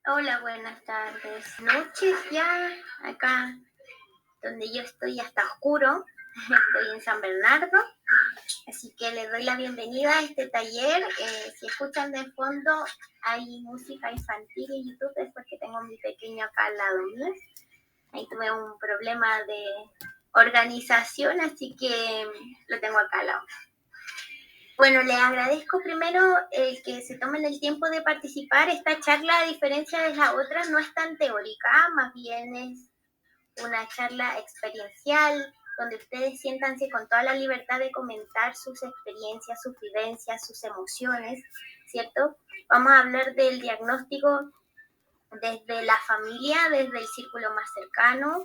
Hola, buenas tardes. Noches ya, acá donde yo estoy ya está oscuro. Estoy en San Bernardo, así que les doy la bienvenida a este taller. Si escuchan de fondo, hay música infantil en YouTube, es porque tengo a mi pequeño acá al lado mío. Ahí tuve un problema de organización, así que lo tengo acá al lado. Bueno, les agradezco primero el que se tomen el tiempo de participar. Esta charla, a diferencia de las otras, no es tan teórica, más bien es una charla experiencial, donde ustedes siéntanse con toda la libertad de comentar sus experiencias, sus vivencias, sus emociones, ¿cierto? Vamos a hablar del diagnóstico desde la familia, desde el círculo más cercano,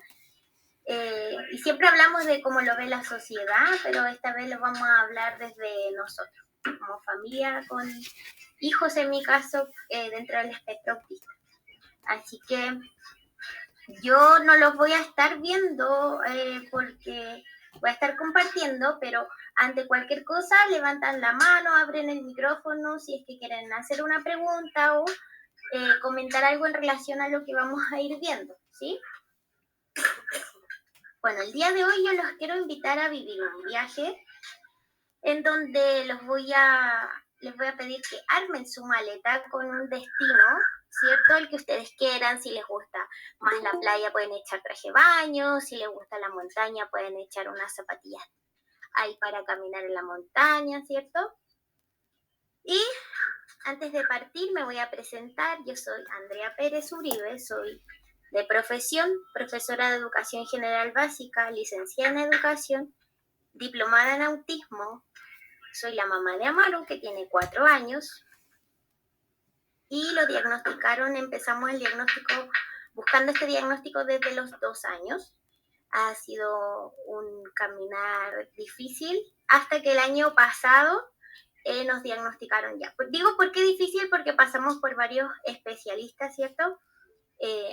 y siempre hablamos de cómo lo ve la sociedad, pero esta vez lo vamos a hablar desde nosotros, como familia, con hijos en mi caso, dentro del espectro autista. Así que yo no los voy a estar viendo porque voy a estar compartiendo, pero ante cualquier cosa levantan la mano, abren el micrófono si es que quieren hacer una pregunta o comentar algo en relación a lo que vamos a ir viendo, ¿sí? Bueno, el día de hoy yo los quiero invitar a vivir un viaje en donde les voy a pedir que armen su maleta con un destino, ¿cierto? El que ustedes quieran. Si les gusta más la playa pueden echar traje de baño, si les gusta la montaña pueden echar unas zapatillas ahí para caminar en la montaña, ¿cierto? Y antes de partir me voy a presentar. Yo soy Andrea Pérez Uribe, soy de profesión profesora de Educación General Básica, licenciada en Educación, diplomada en Autismo. Soy la mamá de Amaru, que tiene 4 años, y lo diagnosticaron, empezamos el diagnóstico, buscando este diagnóstico desde los 2 años. Ha sido un caminar difícil hasta que el año pasado nos diagnosticaron ya. Digo, ¿por qué difícil? Porque pasamos por varios especialistas, ¿cierto?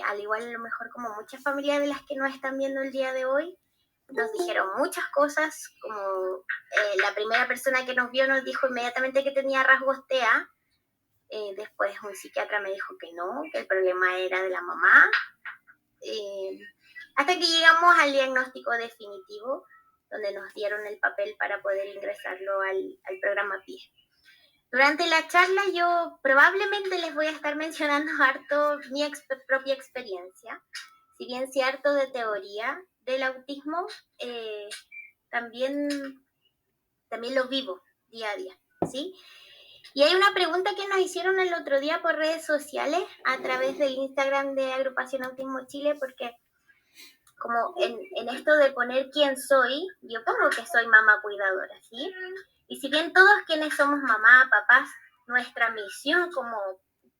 Al igual, a lo mejor, como muchas familias de las que nos están viendo el día de hoy, nos dijeron muchas cosas, como la primera persona que nos vio nos dijo inmediatamente que tenía rasgos TEA. Después un psiquiatra me dijo que no, que el problema era de la mamá. Hasta que llegamos al diagnóstico definitivo, donde nos dieron el papel para poder ingresarlo al programa PIE. Durante la charla yo probablemente les voy a estar mencionando harto mi propia experiencia. Si bien sé harto de teoría del autismo, también lo vivo día a día, ¿sí? Y hay una pregunta que nos hicieron el otro día por redes sociales a través del Instagram de Agrupación Autismo Chile, porque como en esto de poner quién soy, yo pongo que soy mamá cuidadora, ¿sí? Y si bien todos quienes somos mamá, papás, nuestra misión como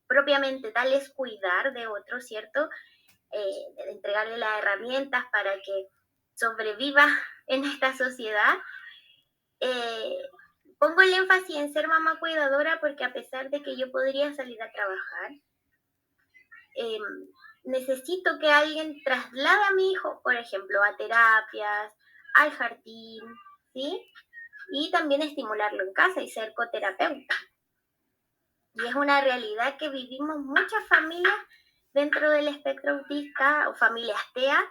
propiamente tal es cuidar de otros, ¿cierto? Entregarle las herramientas para que sobreviva en esta sociedad. Pongo el énfasis en ser mamá cuidadora porque a pesar de que yo podría salir a trabajar, eh, necesito que alguien traslade a mi hijo, por ejemplo, a terapias, al jardín, ¿sí? Y también estimularlo en casa y ser coterapeuta. Y es una realidad que vivimos muchas familias dentro del espectro autista o familias TEA,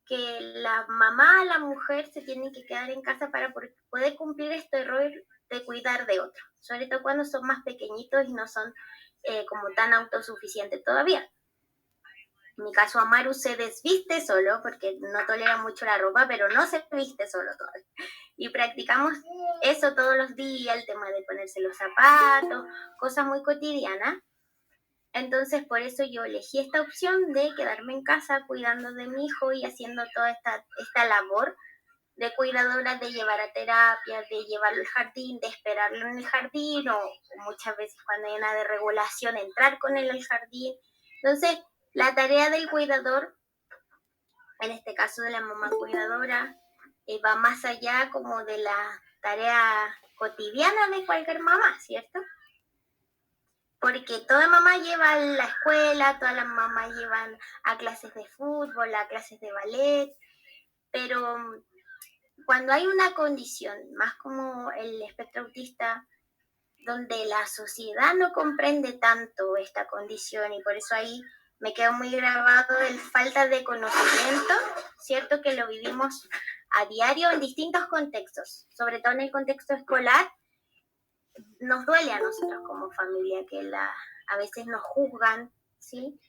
que la mamá, la mujer se tienen que quedar en casa para poder cumplir este rol de cuidar de otro, sobre todo cuando son más pequeñitos y no son como tan autosuficientes todavía. En mi caso, Amaru se desviste solo porque no tolera mucho la ropa, pero no se viste solo todavía. Y practicamos eso todos los días, el tema de ponerse los zapatos, cosas muy cotidianas. Entonces, por eso yo elegí esta opción de quedarme en casa cuidando de mi hijo y haciendo toda esta labor de cuidadora, de llevar a terapia, de llevarlo al jardín, de esperarlo en el jardín, o muchas veces cuando hay una desregulación, entrar con él al jardín. Entonces, la tarea del cuidador, en este caso de la mamá cuidadora, va más allá como de la tarea cotidiana de cualquier mamá, ¿cierto? Porque toda mamá lleva a la escuela, todas las mamás llevan a clases de fútbol, a clases de ballet, pero cuando hay una condición, más como el espectro autista, donde la sociedad no comprende tanto esta condición, y por eso ahí me quedó muy grabado el falta de conocimiento, ¿cierto? Que lo vivimos a diario en distintos contextos, sobre todo en el contexto escolar. Nos duele a nosotros como familia que a veces nos juzgan, ¿sí?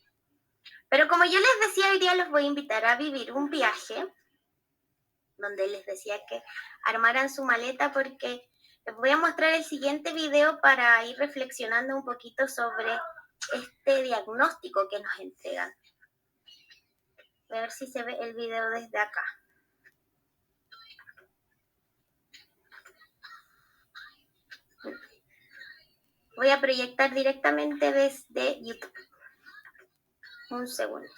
Pero como yo les decía, hoy día los voy a invitar a vivir un viaje donde les decía que armaran su maleta, porque les voy a mostrar el siguiente video para ir reflexionando un poquito sobre este diagnóstico que nos entregan. Voy a ver si se ve el video desde acá. Voy a proyectar directamente desde YouTube. Un segundo.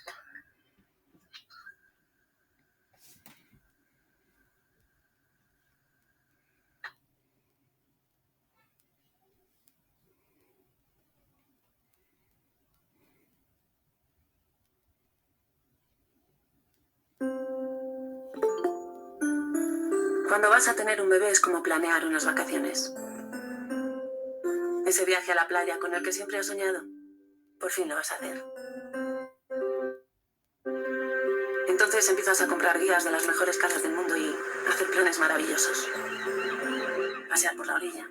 Cuando vas a tener un bebé es como planear unas vacaciones. Ese viaje a la playa con el que siempre has soñado, por fin lo vas a hacer. Entonces empiezas a comprar guías de las mejores casas del mundo y hacer planes maravillosos. Pasear por la orilla,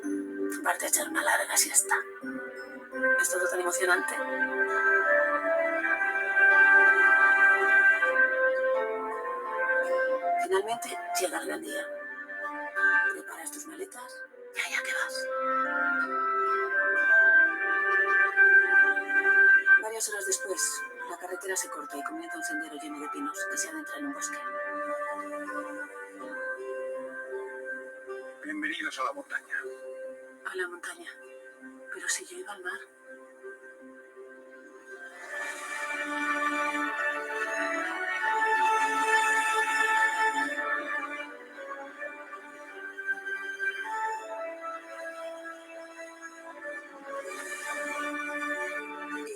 tumbarte a echar una larga siesta. Es todo tan emocionante. Finalmente llega el gran día. Preparas tus maletas y allá que vas. Varias horas después, la carretera se corta y comienza un sendero lleno de pinos que se adentra en un bosque. Bienvenidos a la montaña. A la montaña. Pero si yo iba al mar.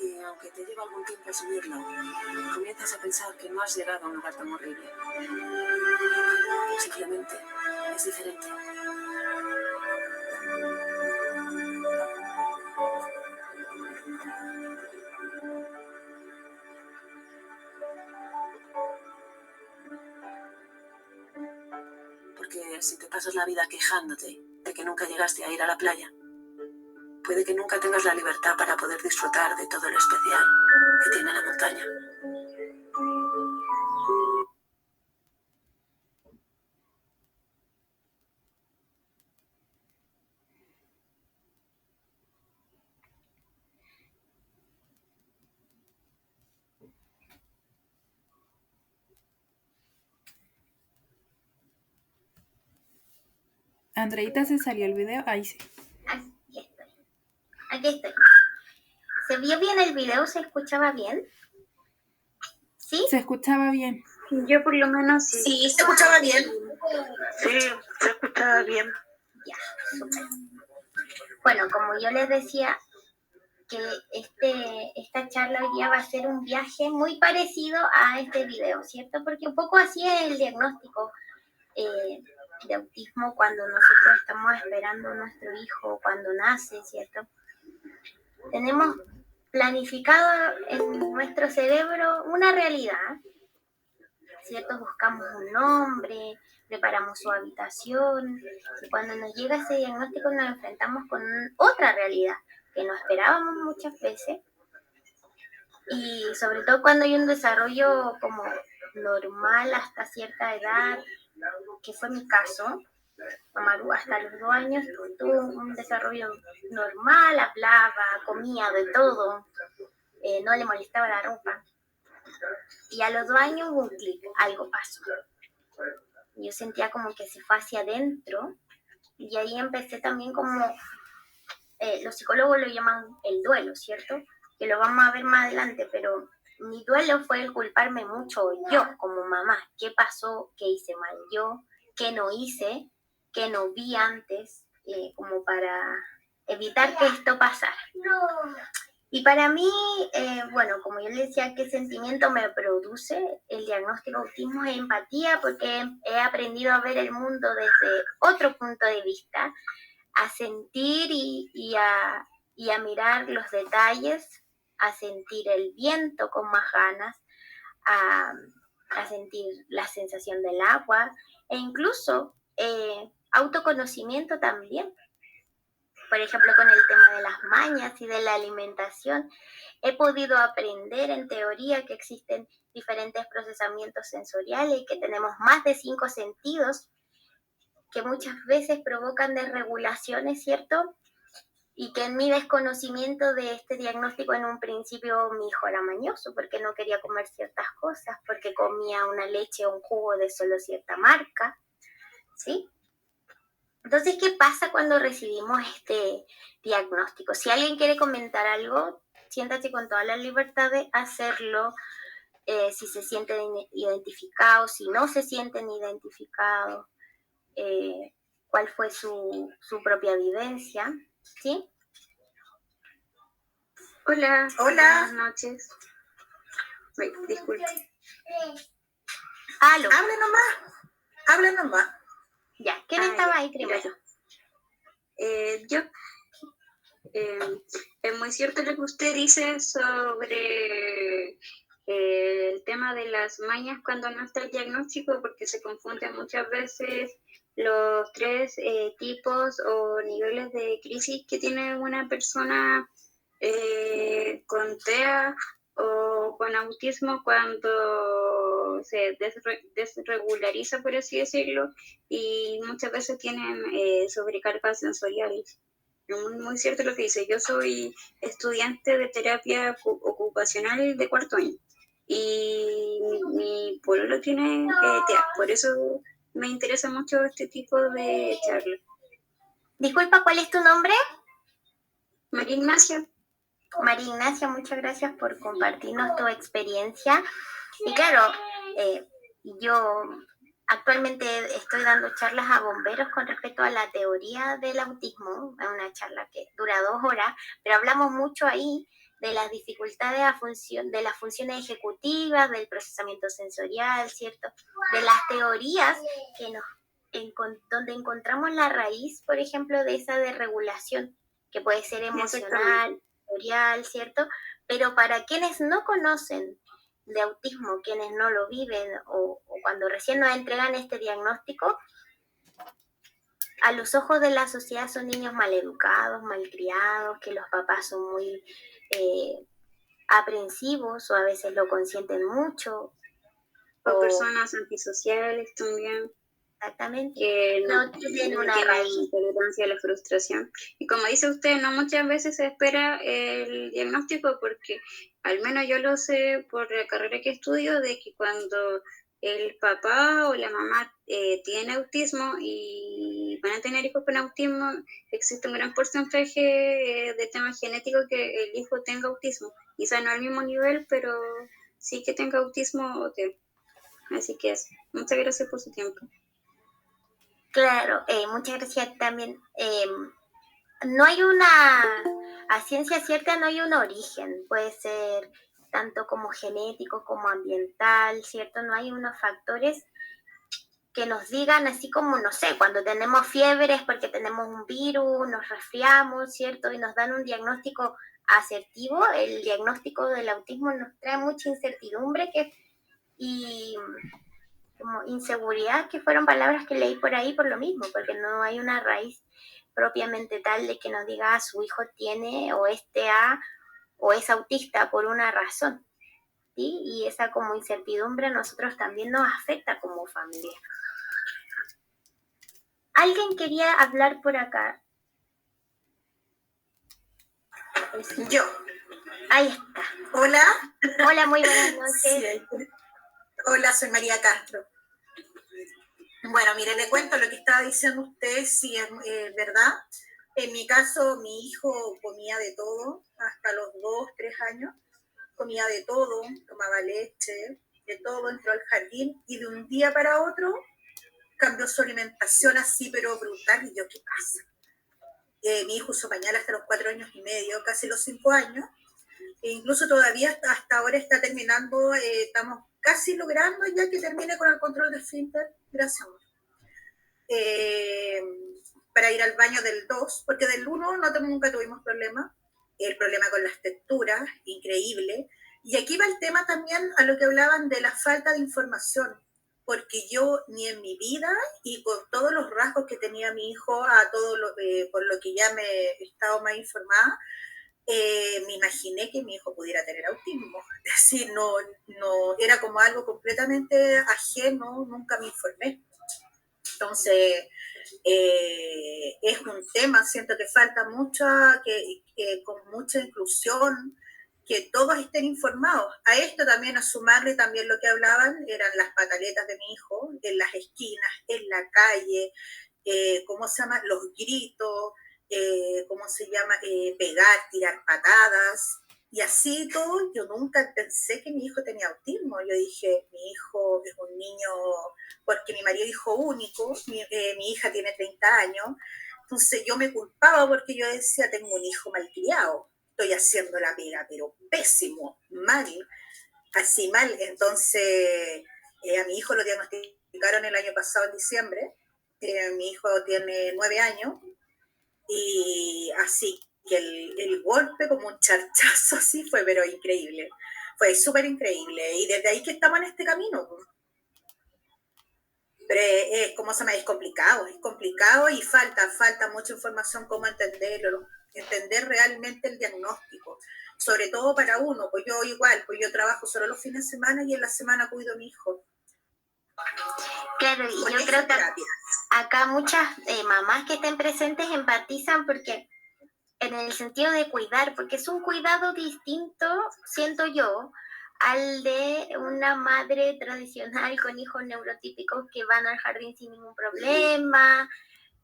Y aunque te lleva algún tiempo asumirlo, comienzas a pensar que no has llegado a un lugar tan horrible. Simplemente es diferente. Porque si te pasas la vida quejándote de que nunca llegaste a ir a la playa, puede que nunca tengas la libertad para poder disfrutar de todo lo especial que tiene la montaña. Andreita, se salió el video. Ahí sí. Aquí estoy. Aquí estoy. ¿Se vio bien el video? ¿Se escuchaba bien? ¿Sí? Se escuchaba bien. Yo por lo menos sí. Sí, se escuchaba bien. Sí, se escuchaba bien. Ya, súper. Bueno, como yo les decía, que esta charla hoy día va a ser un viaje muy parecido a este video, ¿cierto? Porque un poco así es el diagnóstico de autismo cuando nosotros estamos esperando a nuestro hijo, cuando nace, ¿cierto? Tenemos planificado en nuestro cerebro una realidad, ¿cierto? Buscamos un nombre, preparamos su habitación, y cuando nos llega ese diagnóstico nos enfrentamos con otra realidad que no esperábamos muchas veces, y sobre todo cuando hay un desarrollo como normal hasta cierta edad, que fue mi caso. Amaru hasta los 2 años tuvo un desarrollo normal, hablaba, comía de todo, no le molestaba la ropa. Y a los 2 años hubo un clic, algo pasó. Yo sentía como que se fue hacia adentro, y ahí empecé también como, los psicólogos lo llaman el duelo, ¿cierto? Que lo vamos a ver más adelante, pero mi duelo fue el culparme mucho yo como mamá. ¿Qué pasó? ¿Qué hice mal yo? ¿Qué no hice? ¿Qué no vi antes? Como para evitar que esto pasara. Y para mí, bueno, como yo les decía, ¿qué sentimiento me produce el diagnóstico de autismo? Es empatía, porque he aprendido a ver el mundo desde otro punto de vista, a sentir y a mirar los detalles, a sentir el viento con más ganas, a, a sentir la sensación del agua e incluso autoconocimiento también. Por ejemplo, con el tema de las mañas y de la alimentación, he podido aprender en teoría que existen diferentes procesamientos sensoriales y que tenemos más de 5 sentidos que muchas veces provocan desregulaciones, ¿cierto? Y que en mi desconocimiento de este diagnóstico en un principio mi hijo era mañoso porque no quería comer ciertas cosas, porque comía una leche o un jugo de solo cierta marca, ¿sí? Entonces, ¿qué pasa cuando recibimos este diagnóstico? Si alguien quiere comentar algo, siéntate con toda la libertad de hacerlo, si se sienten identificados, si no se sienten identificados, cuál fue su propia vivencia, ¿sí? Hola. Hola. Buenas noches. Disculpe. Aló. Habla nomás. Ya, ¿quién estaba ahí primero? Yo. Es muy cierto lo que usted dice sobre el tema de las mañas cuando no está el diagnóstico, porque se confunden muchas veces los 3 tipos o niveles de crisis que tiene una persona con TEA o con autismo cuando se desregulariza, por así decirlo, y muchas veces tienen sobrecargas sensoriales. Muy cierto lo que dice. Yo soy estudiante de terapia ocupacional de 4º año y mi pololo tiene TEA, por eso me interesa mucho este tipo de charla. Disculpa, ¿cuál es tu nombre? María Ignacia. María Ignacia, muchas gracias por compartirnos tu experiencia. Y claro, yo actualmente estoy dando charlas a bomberos con respecto a la teoría del autismo, es una charla que dura 2 horas, pero hablamos mucho ahí de las dificultades de las funciones ejecutivas, del procesamiento sensorial, ¿cierto? De las teorías donde encontramos la raíz, por ejemplo, de esa desregulación, que puede ser emocional, sensorial, ¿cierto? Pero para quienes no conocen de autismo, quienes no lo viven o cuando recién nos entregan este diagnóstico, a los ojos de la sociedad son niños maleducados, malcriados, que los papás son muy aprensivos o a veces lo consienten mucho. O personas antisociales también. Exactamente. Que no tienen una raíz. Tolerancia a la frustración. Y como dice usted, no muchas veces se espera el diagnóstico porque al menos yo lo sé por la carrera que estudio, de que cuando el papá o la mamá tiene autismo y van a tener hijos con autismo, existe un gran porcentaje de temas genéticos que el hijo tenga autismo. Quizá no al mismo nivel, pero sí que tenga autismo o TEA. Así que eso. Muchas gracias por su tiempo. Claro, muchas gracias también. No hay a ciencia cierta no hay un origen, puede ser tanto como genético como ambiental, ¿cierto? No hay unos factores que nos digan así como, no sé, cuando tenemos fiebre es porque tenemos un virus, nos resfriamos, ¿cierto? Y nos dan un diagnóstico asertivo. El diagnóstico del autismo nos trae mucha incertidumbre y como inseguridad, que fueron palabras que leí por ahí por lo mismo, porque no hay una raíz propiamente tal de que nos diga su hijo tiene o es TEA o es autista por una razón, ¿sí? Y esa como incertidumbre a nosotros también nos afecta como familia. ¿Alguien quería hablar por acá? Yo. Ahí está. Hola. Hola, muy buenas noches. Sí. Hola, soy María Castro. Bueno, mire, le cuento lo que estaba diciendo usted, sí es verdad. En mi caso, mi hijo comía de todo, hasta los 2, 3 años. Comía de todo, tomaba leche, de todo, entró al jardín y de un día para otro cambió su alimentación así, pero brutal. Y yo, ¿qué pasa? Mi hijo usó pañal hasta los 4 años y medio, casi los 5 años. E incluso todavía hasta ahora está terminando, estamos casi logrando ya que termine con el control de esfínter. Gracias. para ir al baño del 2, porque del 1 nunca tuvimos problema. El problema con las texturas, increíble. Y aquí va el tema también a lo que hablaban de la falta de información, porque yo ni en mi vida y con todos los rasgos que tenía mi hijo, por lo que ya me he estado más informada, me imaginé que mi hijo pudiera tener autismo. Es decir, no era como algo completamente ajeno, nunca me informé. Entonces, es un tema, siento que falta con mucha inclusión, que todos estén informados. A esto también, a sumarle también lo que hablaban, eran las pataletas de mi hijo, en las esquinas, en la calle, ¿cómo se llama? Los gritos, ¿cómo se llama? Pegar, tirar patadas, y así todo. Yo nunca pensé que mi hijo tenía autismo. Yo dije, mi hijo es un niño, porque mi marido es hijo único, mi hija tiene 30 años, entonces yo me culpaba porque yo decía, tengo un hijo malcriado, estoy haciendo la pega, pero pésimo, mal, así mal. Entonces, a mi hijo lo diagnosticaron el año pasado, en diciembre. Mi hijo tiene 9 años, y así que el golpe como un charchazo así fue, pero increíble. Fue súper increíble. Y desde ahí que estamos en este camino. Pero ¿cómo se llama? Es complicado y falta mucha información, cómo entenderlo, entender realmente el diagnóstico, sobre todo para uno. Pues yo igual, pues yo trabajo solo los fines de semana y en la semana cuido a mi hijo. Claro, y yo creo que acá muchas mamás que estén presentes empatizan porque en el sentido de cuidar, porque es un cuidado distinto, siento yo, al de una madre tradicional con hijos neurotípicos que van al jardín sin ningún problema,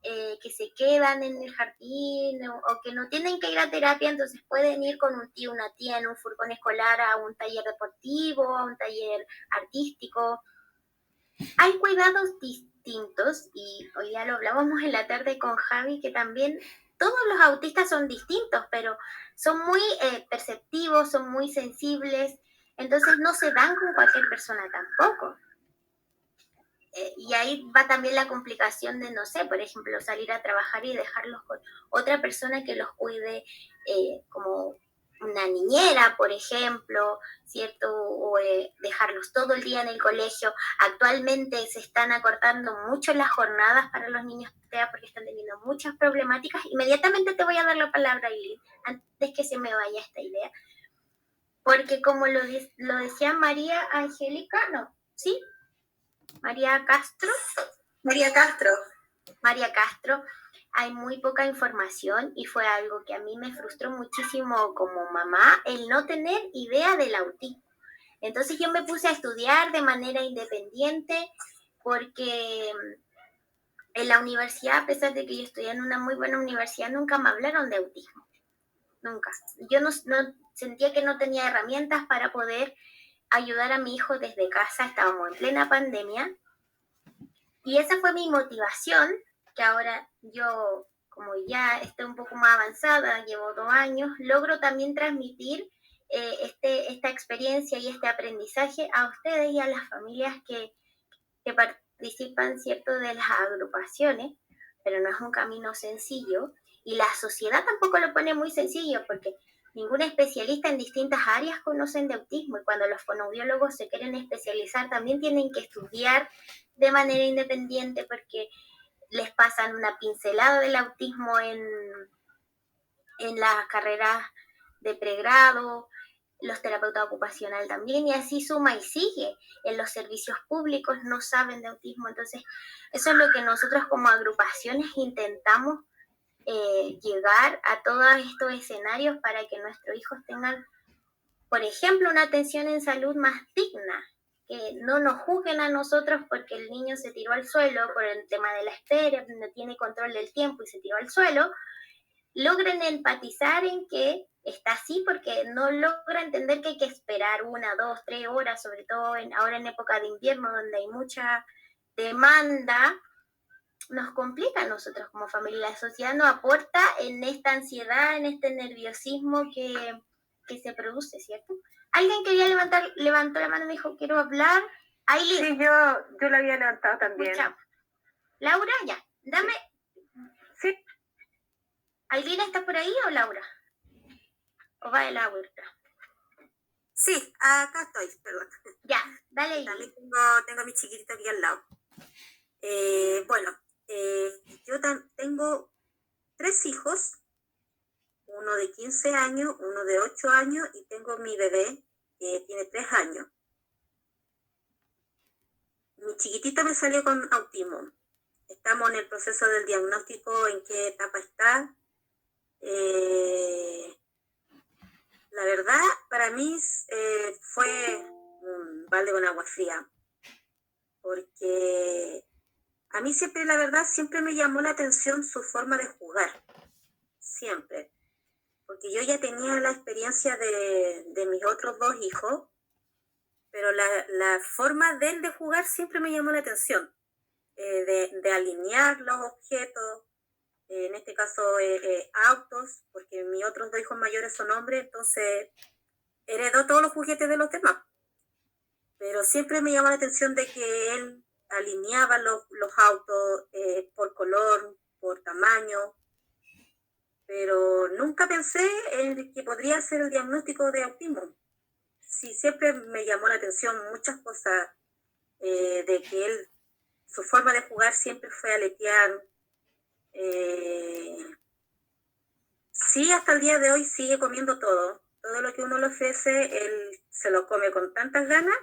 que se quedan en el jardín o que no tienen que ir a terapia, entonces pueden ir con un tío, una tía en un furgón escolar a un taller deportivo, a un taller artístico. Hay cuidados distintos y hoy ya lo hablábamos en la tarde con Javi, que también todos los autistas son distintos, pero son muy perceptivos, son muy sensibles, entonces no se dan con cualquier persona tampoco. Y ahí va también la complicación de, no sé, por ejemplo, salir a trabajar y dejarlos con otra persona que los cuide, como una niñera, por ejemplo, ¿cierto? O dejarlos todo el día en el colegio. Actualmente se están acortando mucho las jornadas para los niños TEA porque están teniendo muchas problemáticas. Inmediatamente te voy a dar la palabra, Aileen, antes que se me vaya esta idea. Porque como lo decía María Angélica, no, ¿sí? María Castro, hay muy poca información y fue algo que a mí me frustró muchísimo como mamá, el no tener idea del autismo. Entonces yo me puse a estudiar de manera independiente porque en la universidad, a pesar de que yo estudié en una muy buena universidad, nunca me hablaron de autismo. Nunca. Yo no sentía que no tenía herramientas para poder ayudar a mi hijo desde casa. Estábamos en plena pandemia. Y esa fue mi motivación, que ahora yo, como ya estoy un poco más avanzada, llevo 2 años, logro también transmitir esta experiencia y este aprendizaje a ustedes y a las familias que participan, ¿cierto?, de las agrupaciones, pero no es un camino sencillo. Y la sociedad tampoco lo pone muy sencillo, porque ningún especialista en distintas áreas conocen de autismo, y cuando los fonoaudiólogos se quieren especializar también tienen que estudiar de manera independiente porque les pasan una pincelada del autismo en las carreras de pregrado, los terapeutas ocupacionales también, y así suma y sigue. En los servicios públicos no saben de autismo. Entonces eso es lo que nosotros como agrupaciones intentamos, llegar a todos estos escenarios para que nuestros hijos tengan, por ejemplo, una atención en salud más digna, que no nos juzguen a nosotros porque el niño se tiró al suelo por el tema de la espera, no tiene control del tiempo y se tiró al suelo. Logren empatizar en que está así porque no logra entender que hay que esperar 1, 2, 3 horas, sobre todo ahora en época de invierno donde hay mucha demanda. Nos complica a nosotros como familia. La sociedad nos aporta en esta ansiedad, en este nerviosismo que se produce, ¿cierto? Alguien quería levantó la mano y me dijo, quiero hablar. Aileen. Sí, yo la había levantado también. Escucha. Laura, ya, dame. Sí, ¿Ailina está por ahí o Laura? ¿O va de la huerta? Sí, acá estoy, perdón. Ya, dale. También tengo a mi chiquitito aquí al lado. Yo tengo 3 hijos, uno de 15 años, uno de 8 años y tengo mi bebé que tiene 3 años. Mi chiquitito me salió con autismo. Estamos en el proceso del diagnóstico, en qué etapa está. La verdad, para mí fue un balde con agua fría, porque a mí siempre, la verdad, siempre me llamó la atención su forma de jugar, siempre, porque yo ya tenía la experiencia de mis otros 2 hijos, pero la forma de él de jugar siempre me llamó la atención, de alinear los objetos, en este caso autos, porque mis otros 2 hijos mayores son hombres, entonces heredó todos los juguetes de los demás. Pero siempre me llamó la atención de que él alineaba los autos por color, por tamaño, pero nunca pensé en que podría ser el diagnóstico de autismo. Sí, siempre me llamó la atención muchas cosas de que él, su forma de jugar siempre fue aletear. Sí, hasta el día de hoy sigue comiendo todo lo que uno le ofrece, él se lo come con tantas ganas,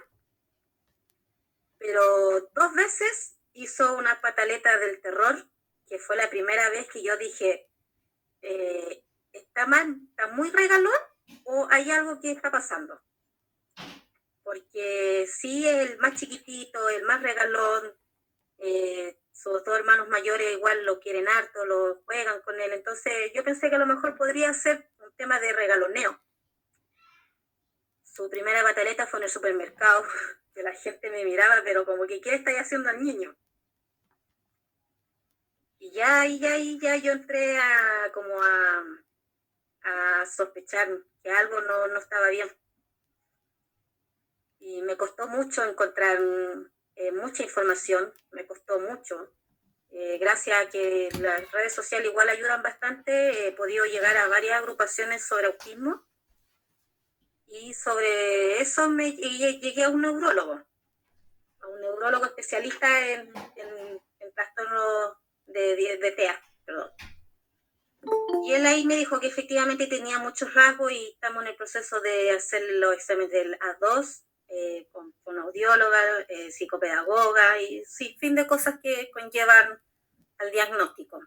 pero 2 veces hizo una pataleta del terror, que fue la primera vez que yo dije, ¿está mal, está muy regalón o hay algo que está pasando? Porque sí, el más chiquitito, el más regalón, sus 2 hermanos mayores igual lo quieren harto, lo juegan con él, entonces yo pensé que a lo mejor podría ser un tema de regaloneo. Su primera pataleta fue en el supermercado, que la gente me miraba, pero como que, ¿qué le estáis haciendo al niño? Y ya yo entré a sospechar que algo no estaba bien. Y me costó mucho encontrar mucha información, me costó mucho. Gracias a que las redes sociales igual ayudan bastante, he podido llegar a varias agrupaciones sobre autismo. Y sobre eso llegué a un neurólogo especialista en trastornos de TEA, perdón. Y él ahí me dijo que efectivamente tenía muchos rasgos y estamos en el proceso de hacer los exámenes del A2, con audióloga, psicopedagoga y sí, fin de cosas que conllevan al diagnóstico.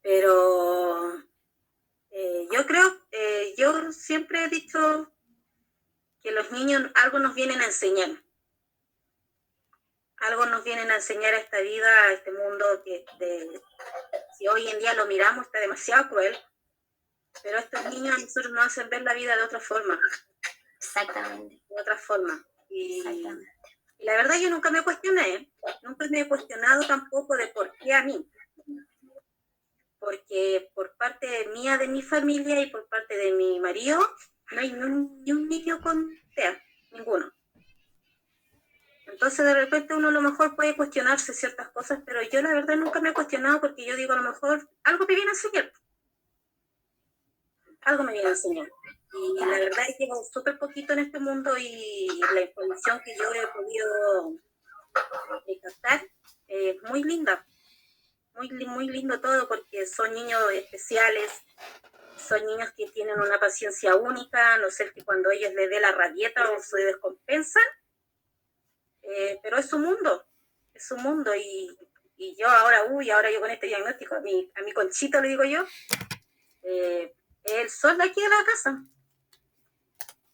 Pero yo siempre he dicho que los niños algo nos vienen a enseñar. Algo nos vienen a enseñar a esta vida, a este mundo que si hoy en día lo miramos está demasiado cruel, pero estos niños a nosotros nos hacen ver la vida de otra forma. Exactamente. De otra forma. Exactamente. Y la verdad yo nunca me cuestioné, nunca me he cuestionado tampoco de por qué a mí. Porque por parte mía, de mi familia y por parte de mi marido, no hay ni un niño con TEA, ninguno. Entonces de repente uno a lo mejor puede cuestionarse ciertas cosas, pero yo la verdad nunca me he cuestionado porque yo digo a lo mejor algo me viene a enseñar. Algo me viene a enseñar. Y la verdad es que llevo súper poquito en este mundo y la información que yo he podido captar es muy linda. Muy lindo todo porque son niños especiales, son niños que tienen una paciencia única, a no ser que cuando ellos les dé la rabieta o se descompensan, pero es su mundo y yo ahora yo con este diagnóstico, a mi Conchito le digo yo, es el sol de aquí de la casa,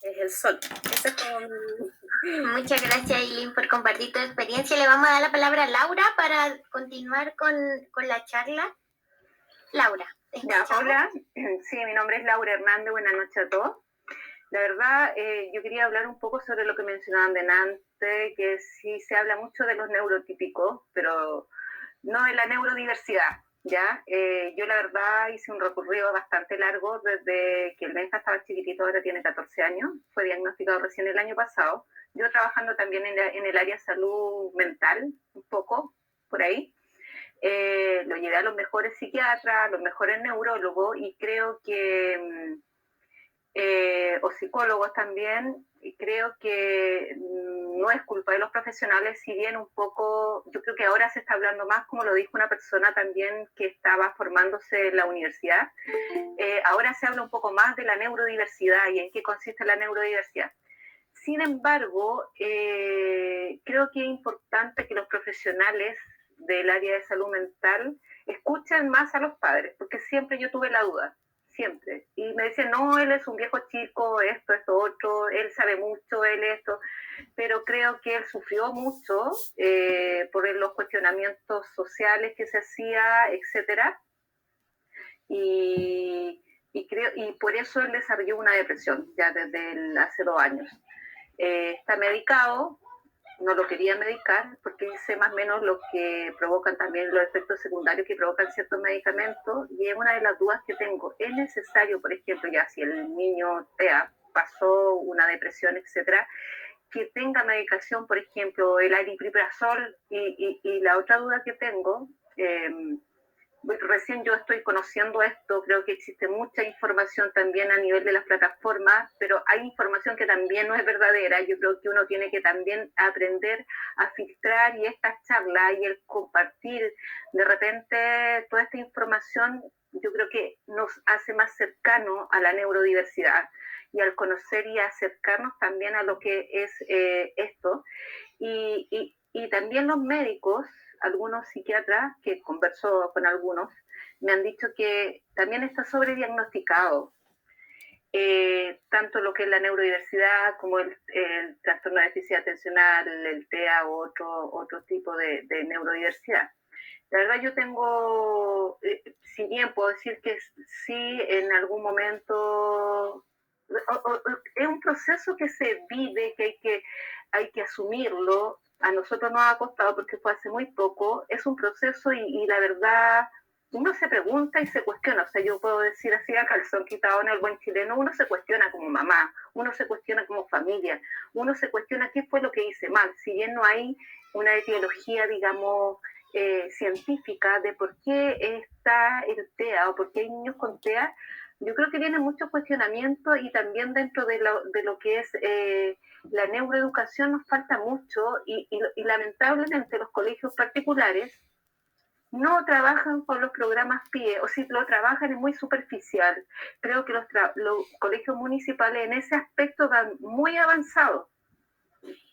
es el sol. Ese es como... Muchas gracias, Aileen, por compartir tu experiencia. Le vamos a dar la palabra a Laura para continuar con la charla. Laura. Ya, hola, sí, mi nombre es Laura Hernández, buenas noches a todos. La verdad, yo quería hablar un poco sobre lo que mencionaban delante, que sí se habla mucho de los neurotípicos, pero no de la neurodiversidad, ¿ya? Yo la verdad hice un recorrido bastante largo desde que el Benja estaba chiquitito, ahora tiene 14 años, fue diagnosticado recién el año pasado. Yo trabajando también en el área de salud mental, un poco, por ahí. lo llevé a los mejores psiquiatras, a los mejores neurólogos, y creo que, o psicólogos también, y creo que no es culpa de los profesionales, si bien un poco, yo creo que ahora se está hablando más, como lo dijo una persona también que estaba formándose en la universidad, ahora se habla un poco más de la neurodiversidad y en qué consiste la neurodiversidad. Sin embargo, creo que es importante que los profesionales del área de salud mental escuchen más a los padres, porque siempre yo tuve la duda, siempre. Y me decían, no, él es un viejo chico, esto, otro, él sabe mucho, él esto. Pero creo que él sufrió mucho por los cuestionamientos sociales que se hacía, etcétera. Y por eso él desarrolló una depresión ya desde hace 2 años. Está medicado, no lo quería medicar porque sé más o menos lo que provocan también los efectos secundarios que provocan ciertos medicamentos, y es una de las dudas que tengo. ¿Es necesario, por ejemplo, ya si el niño pasó una depresión, etcétera, que tenga medicación, por ejemplo, el aripiprazol? Y la otra duda que tengo, recién yo estoy conociendo esto, creo que existe mucha información también a nivel de las plataformas, pero hay información que también no es verdadera. Yo creo que uno tiene que también aprender a filtrar, y estas charlas y el compartir de repente toda esta información, yo creo que nos hace más cercanos a la neurodiversidad y al conocer y acercarnos también a lo que es esto. Y también los médicos, algunos psiquiatras que converso con algunos, me han dicho que también está sobrediagnosticado, tanto lo que es la neurodiversidad como el trastorno de déficit atencional, el TEA o otro tipo de neurodiversidad. La verdad yo tengo, si bien puedo decir que sí, en algún momento es un proceso que se vive, que hay que asumirlo. A nosotros nos ha costado porque fue hace muy poco, es un proceso y la verdad uno se pregunta y se cuestiona. O sea, yo puedo decir así a calzón quitado en el buen chileno, uno se cuestiona como mamá, uno se cuestiona como familia, uno se cuestiona qué fue lo que hice mal, si bien no hay una etiología, digamos, científica de por qué está el TEA o por qué hay niños con TEA. Yo creo que viene mucho cuestionamiento, y también dentro de lo que es la neuroeducación nos falta mucho, y lamentablemente los colegios particulares no trabajan con los programas PIE, o si lo trabajan es muy superficial. Creo que los colegios municipales en ese aspecto van muy avanzados.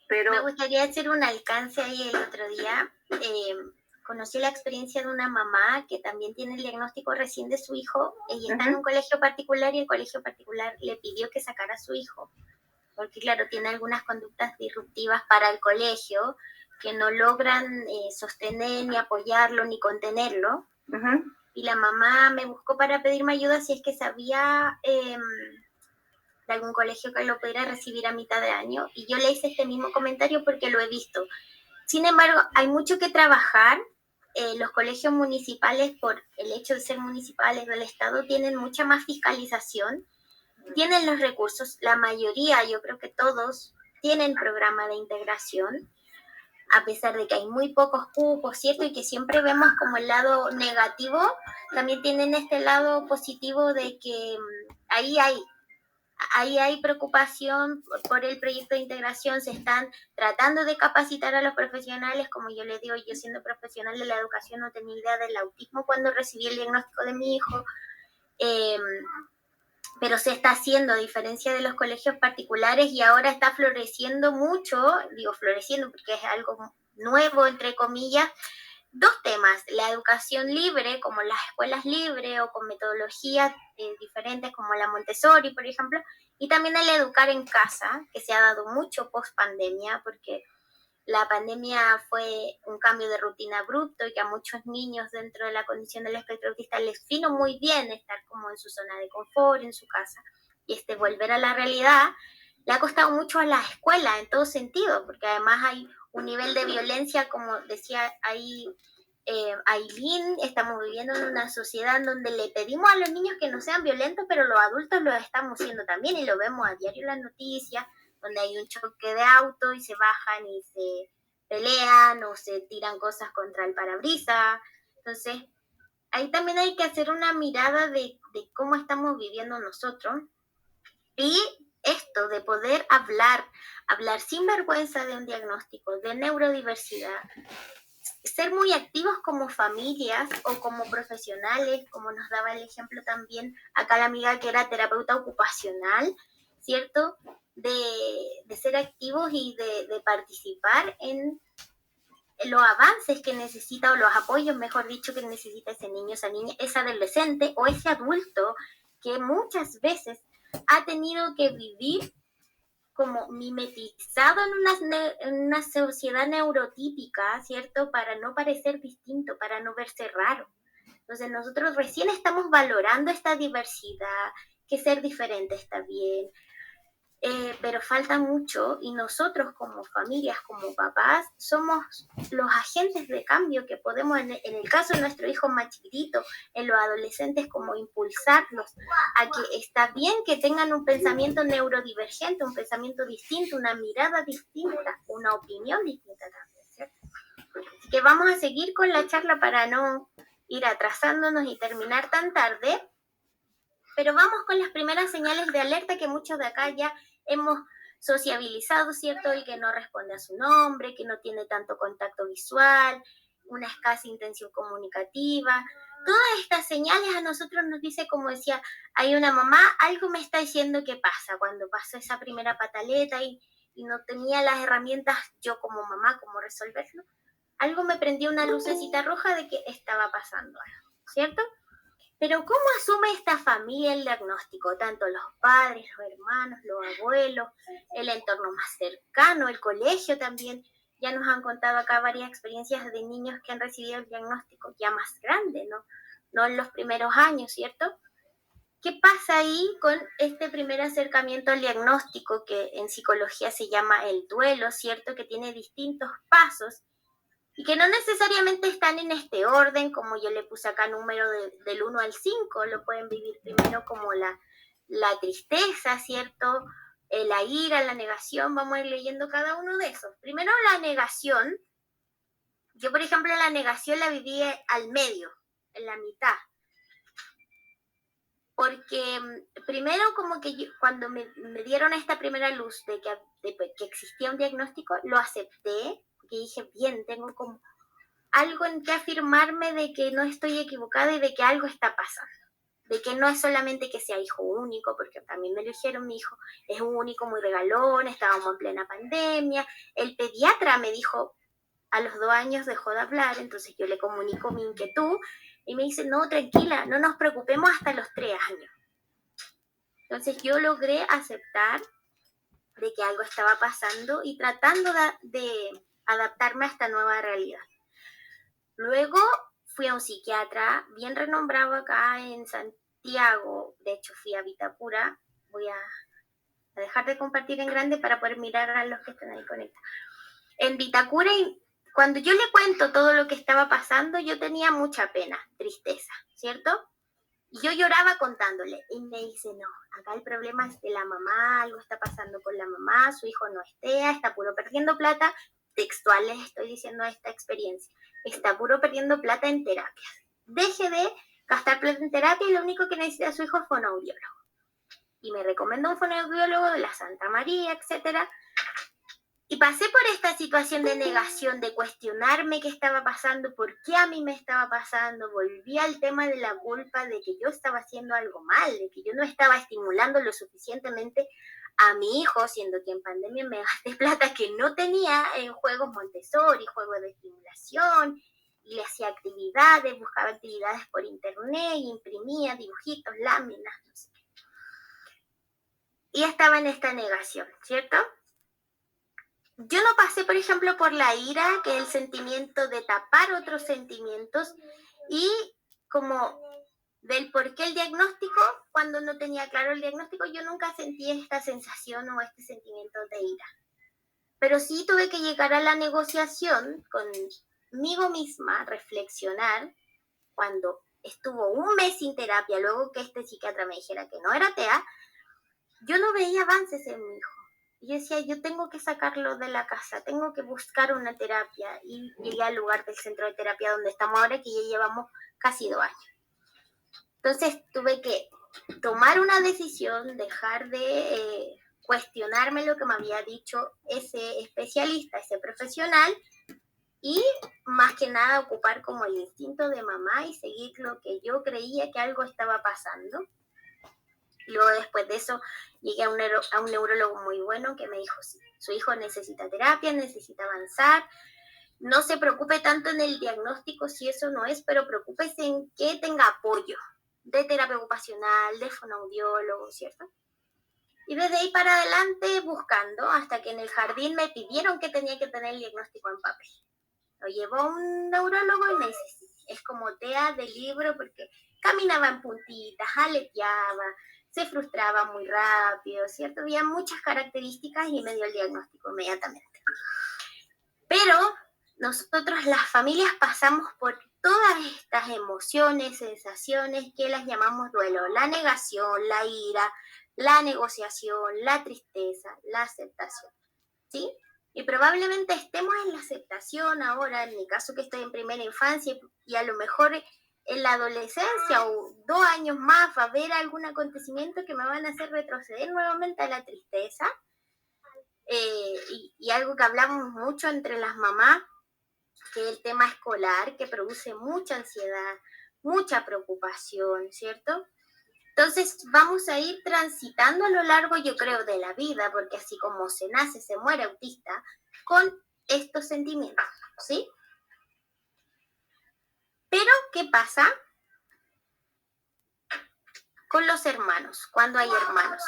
Pero me gustaría hacer un alcance ahí. El otro día conocí la experiencia de una mamá que también tiene el diagnóstico recién de su hijo. Ella está en un colegio particular y el colegio particular le pidió que sacara a su hijo, porque claro, tiene algunas conductas disruptivas para el colegio que no logran sostener, ni apoyarlo, ni contenerlo. Y la mamá me buscó para pedirme ayuda si es que sabía de algún colegio que lo pudiera recibir a mitad de año, y yo le hice este mismo comentario porque lo he visto. Sin embargo, hay mucho que trabajar. Los colegios municipales, por el hecho de ser municipales del Estado, tienen mucha más fiscalización, tienen los recursos, la mayoría, yo creo que todos, tienen programa de integración, a pesar de que hay muy pocos cupos, ¿cierto? Y que siempre vemos como el lado negativo, también tienen este lado positivo de que ahí hay preocupación por el proyecto de integración. Se están tratando de capacitar a los profesionales. Como yo les digo, yo siendo profesional de la educación no tenía idea del autismo cuando recibí el diagnóstico de mi hijo, pero se está haciendo, a diferencia de los colegios particulares, y ahora está floreciendo mucho, digo floreciendo porque es algo nuevo, entre comillas, 2 temas: la educación libre, como las escuelas libres o con metodologías diferentes como la Montessori, por ejemplo, y también el educar en casa, que se ha dado mucho post pandemia, porque la pandemia fue un cambio de rutina abrupto y que a muchos niños dentro de la condición del espectro autista les vino muy bien estar como en su zona de confort, en su casa, y volver a la realidad le ha costado mucho a la escuela en todo sentido, porque además hay un nivel de violencia, como decía ahí Aileen, estamos viviendo en una sociedad en donde le pedimos a los niños que no sean violentos, pero los adultos lo estamos siendo también, y lo vemos a diario en las noticias, donde hay un choque de auto y se bajan y se pelean o se tiran cosas contra el parabrisas. Entonces, ahí también hay que hacer una mirada de cómo estamos viviendo nosotros y esto de poder hablar sin vergüenza de un diagnóstico, de neurodiversidad, ser muy activos como familias o como profesionales, como nos daba el ejemplo también acá la amiga que era terapeuta ocupacional, ¿cierto? De ser activos y de participar en los avances que necesita o los apoyos, mejor dicho, que necesita ese niño, esa niña, ese adolescente o ese adulto que muchas veces ha tenido que vivir como mimetizado en una sociedad neurotípica, ¿cierto? Para no parecer distinto, para no verse raro. Entonces nosotros recién estamos valorando esta diversidad, que ser diferente está bien, pero falta mucho y nosotros como familias, como papás, somos los agentes de cambio que podemos, en el caso de nuestro hijo más chiquitito, en los adolescentes, como impulsarlos a que está bien que tengan un pensamiento neurodivergente, un pensamiento distinto, una mirada distinta, una opinión distinta también, ¿cierto? Así que vamos a seguir con la charla para no ir atrasándonos y terminar tan tarde, pero vamos con las primeras señales de alerta que muchos de acá ya hemos sociabilizado, ¿cierto? El que no responde a su nombre, que no tiene tanto contacto visual, una escasa intención comunicativa. Todas estas señales a nosotros nos dice, como decía, hay una mamá, algo me está diciendo que pasa cuando pasó esa primera pataleta y no tenía las herramientas yo como mamá, cómo resolverlo. Algo me prendió una lucecita roja de que estaba pasando algo, ¿cierto? Pero ¿cómo asume esta familia el diagnóstico? Tanto los padres, los hermanos, los abuelos, el entorno más cercano, el colegio también. Ya nos han contado acá varias experiencias de niños que han recibido el diagnóstico ya más grande, no en los primeros años, ¿cierto? ¿Qué pasa ahí con este primer acercamiento al diagnóstico que en psicología se llama el duelo, ¿cierto? Que tiene distintos pasos y que no necesariamente están en este orden, como yo le puse acá número del 1 al 5, lo pueden vivir primero como la tristeza, ¿cierto? La ira, la negación, vamos a ir leyendo cada uno de esos. Primero la negación, yo por ejemplo la negación la viví al medio, en la mitad, porque primero como que cuando me dieron esta primera luz de que existía un diagnóstico, lo acepté, que dije, bien, tengo como algo en que afirmarme de que no estoy equivocada y de que algo está pasando, de que no es solamente que sea hijo único, porque también me lo dijeron, mi hijo es único, muy regalón, estábamos en plena pandemia, el pediatra me dijo, a los 2 años dejó de hablar, entonces yo le comunico mi inquietud y me dice, no, tranquila, no nos preocupemos hasta los 3 años. Entonces yo logré aceptar de que algo estaba pasando y tratando de adaptarme a esta nueva realidad. Luego fui a un psiquiatra bien renombrado acá en Santiago, de hecho fui a Vitacura, voy a dejar de compartir en grande para poder mirar a los que están ahí conectados. En Vitacura, y cuando yo le cuento todo lo que estaba pasando, yo tenía mucha pena, tristeza, ¿cierto? Y yo lloraba contándole y me dice, no, acá el problema es de la mamá, algo está pasando con la mamá, su hijo no está puro perdiendo plata, textual les estoy diciendo esta experiencia, está puro perdiendo plata en terapias. Deje de gastar plata en terapia y lo único que necesita su hijo es fonoaudiólogo. Y me recomendó un fonoaudiólogo de la Santa María, etcétera. Y pasé por esta situación de negación, de cuestionarme qué estaba pasando, por qué a mí me estaba pasando. Volví al tema de la culpa, de que yo estaba haciendo algo mal, de que yo no estaba estimulando lo suficientemente a mi hijo, siendo que en pandemia me gasté plata que no tenía en juegos Montessori, juegos de estimulación, y le hacía actividades, buscaba actividades por internet, imprimía dibujitos, láminas, no sé qué. Y estaba en esta negación, ¿cierto? Yo no pasé, por ejemplo, por la ira, que es el sentimiento de tapar otros sentimientos, y como del por qué el diagnóstico, cuando no tenía claro el diagnóstico, yo nunca sentí esta sensación o este sentimiento de ira. Pero sí tuve que llegar a la negociación conmigo misma, reflexionar, cuando estuvo 1 mes sin terapia, luego que este psiquiatra me dijera que no era TEA, yo no veía avances en mi hijo. Y yo decía, yo tengo que sacarlo de la casa, tengo que buscar una terapia. Y llegué al lugar del centro de terapia donde estamos ahora, que ya llevamos casi 2 años. Entonces tuve que tomar una decisión, dejar de cuestionarme lo que me había dicho ese especialista, ese profesional, y más que nada ocupar como el instinto de mamá y seguir lo que yo creía que algo estaba pasando. Luego después de eso llegué a un neurólogo muy bueno que me dijo, sí, su hijo necesita terapia, necesita avanzar, no se preocupe tanto en el diagnóstico si eso no es, pero preocúpese en que tenga apoyo de terapia ocupacional, de fonoaudiólogo, ¿cierto? Y desde ahí para adelante buscando, hasta que en el jardín me pidieron que tenía que tener el diagnóstico en papel. Lo llevó a un neurólogo y me dice, sí, es como TEA de libro, porque caminaba en puntitas, aleteaba, se frustraba muy rápido, ¿cierto? Había muchas características y me dio el diagnóstico inmediatamente. Pero nosotros, las familias, pasamos por todas estas emociones, sensaciones que las llamamos duelo. La negación, la ira, la negociación, la tristeza, la aceptación, ¿sí? Y probablemente estemos en la aceptación ahora, en mi caso que estoy en primera infancia, y a lo mejor en la adolescencia o 2 años más va a haber algún acontecimiento que me van a hacer retroceder nuevamente a la tristeza. Y algo que hablamos mucho entre las mamás, que es el tema escolar, que produce mucha ansiedad, mucha preocupación, ¿cierto? Entonces vamos a ir transitando a lo largo, yo creo, de la vida, porque así como se nace, se muere autista, con estos sentimientos, ¿sí? Pero, ¿qué pasa con los hermanos, cuando hay hermanos?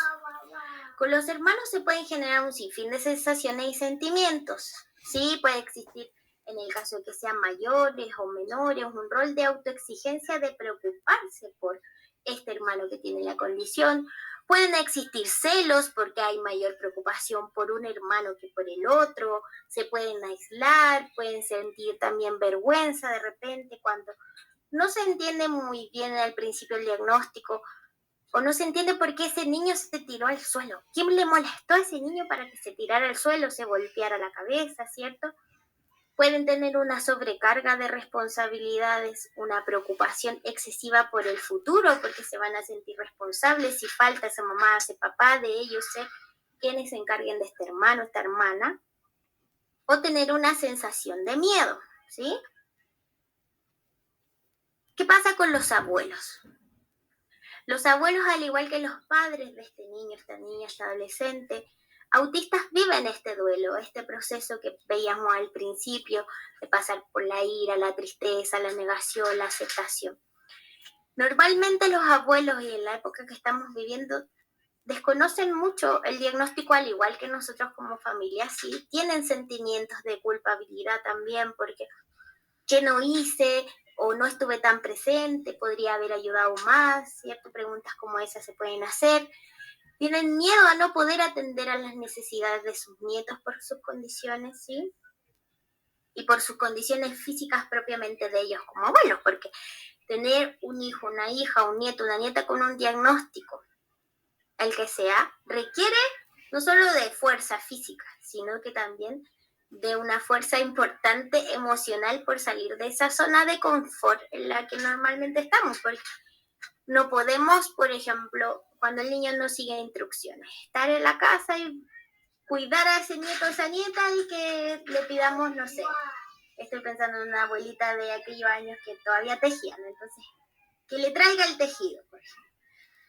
Con los hermanos se pueden generar un sinfín de sensaciones y sentimientos, ¿sí? Puede existir, en el caso de que sean mayores o menores, un rol de autoexigencia de preocuparse por este hermano que tiene la condición. Pueden existir celos porque hay mayor preocupación por un hermano que por el otro. Se pueden aislar, pueden sentir también vergüenza de repente cuando no se entiende muy bien al principio el diagnóstico, o no se entiende por qué ese niño se tiró al suelo. ¿Quién le molestó a ese niño para que se tirara al suelo, se golpeara la cabeza, ¿cierto? Pueden tener una sobrecarga de responsabilidades, una preocupación excesiva por el futuro, porque se van a sentir responsables si falta esa mamá, ese papá, de ellos ser quienes se encarguen de este hermano, esta hermana. O tener una sensación de miedo, ¿sí? ¿Qué pasa con los abuelos? Los abuelos, al igual que los padres de este niño, esta niña, este adolescente, autistas, viven este duelo, este proceso que veíamos al principio, de pasar por la ira, la tristeza, la negación, la aceptación. Normalmente los abuelos, y en la época que estamos viviendo, desconocen mucho el diagnóstico, al igual que nosotros como familia, sí, tienen sentimientos de culpabilidad también, porque ¿qué no hice? O no estuve tan presente, podría haber ayudado más, ¿cierto? Preguntas como esas se pueden hacer. Tienen miedo a no poder atender a las necesidades de sus nietos por sus condiciones, ¿sí? Y por sus condiciones físicas propiamente de ellos como abuelos, porque tener un hijo, una hija, un nieto, una nieta con un diagnóstico, el que sea, requiere no solo de fuerza física, sino que también de una fuerza importante emocional por salir de esa zona de confort en la que normalmente estamos, porque no podemos, por ejemplo, cuando el niño no sigue instrucciones, estar en la casa y cuidar a ese nieto o esa nieta y que le pidamos, no sé, estoy pensando en una abuelita de aquellos años que todavía tejían, entonces, que le traiga el tejido, por ejemplo.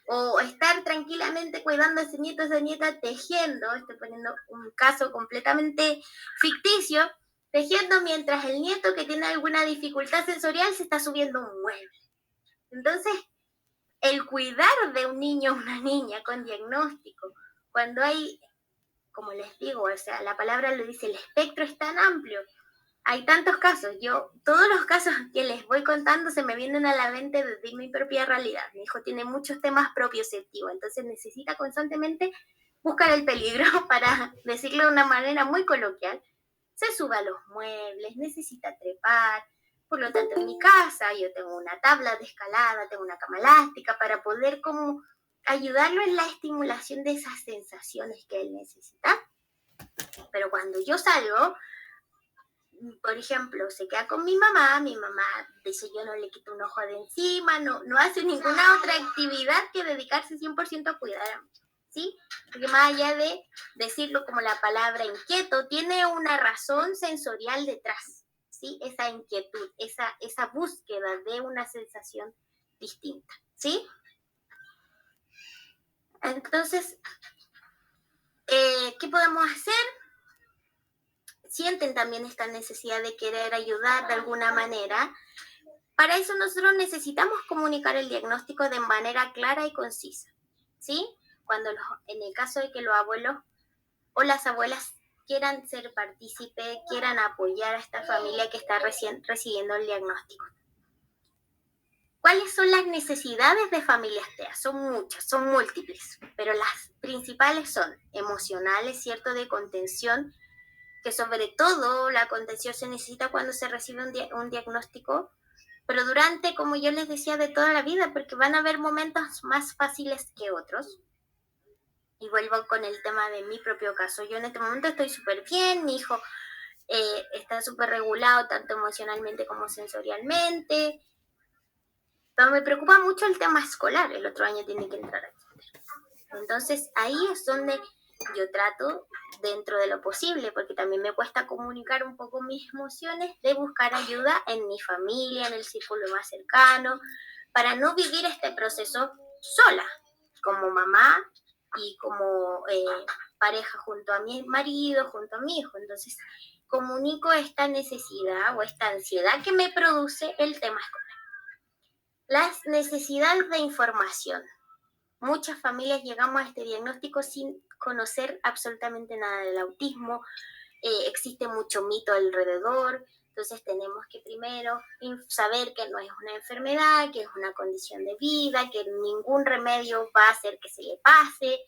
O estar tranquilamente cuidando a ese nieto o esa nieta tejiendo, estoy poniendo un caso completamente ficticio, tejiendo mientras el nieto que tiene alguna dificultad sensorial se está subiendo un mueble. Entonces, el cuidar de un niño o una niña con diagnóstico, cuando hay, como les digo, o sea, la palabra lo dice, el espectro es tan amplio, hay tantos casos, todos los casos que les voy contando se me vienen a la mente desde mi propia realidad. Mi hijo tiene muchos temas propioceptivos, entonces necesita constantemente buscar el peligro, para decirlo de una manera muy coloquial. Se sube a los muebles, necesita trepar. Por lo tanto, en mi casa yo tengo una tabla de escalada, tengo una cama elástica para poder como ayudarlo en la estimulación de esas sensaciones que él necesita. Pero cuando yo salgo, por ejemplo, se queda con mi mamá dice yo no le quito un ojo de encima, no hace ninguna otra actividad que dedicarse 100% a cuidar a mí, ¿sí? Porque más allá de decirlo como la palabra inquieto, tiene una razón sensorial detrás, ¿sí? Esa inquietud, esa búsqueda de una sensación distinta, ¿sí? Entonces, ¿qué podemos hacer? Sienten también esta necesidad de querer ayudar de alguna manera. Para eso nosotros necesitamos comunicar el diagnóstico de manera clara y concisa, ¿sí? En el caso de que los abuelos o las abuelas quieran ser partícipes, quieran apoyar a esta familia que está recién recibiendo el diagnóstico. ¿Cuáles son las necesidades de familias TEA? Son muchas, son múltiples, pero las principales son emocionales, ¿cierto? De contención, que sobre todo la contención se necesita cuando se recibe un diagnóstico, pero durante, como yo les decía, de toda la vida, porque van a haber momentos más fáciles que otros. Y vuelvo con el tema de mi propio caso. Yo en este momento estoy súper bien, mi hijo está súper regulado, tanto emocionalmente como sensorialmente, pero me preocupa mucho el tema escolar, el otro año tiene que entrar a kinder. Entonces ahí es donde yo trato, dentro de lo posible, porque también me cuesta comunicar un poco mis emociones, de buscar ayuda en mi familia, en el círculo más cercano, para no vivir este proceso sola, como mamá y como pareja junto a mi marido, junto a mi hijo. Entonces comunico esta necesidad o esta ansiedad que me produce el tema escolar. Las necesidades de información. Muchas familias llegamos a este diagnóstico sin conocer absolutamente nada del autismo, existe mucho mito alrededor, entonces tenemos que primero saber que no es una enfermedad, que es una condición de vida, que ningún remedio va a hacer que se le pase,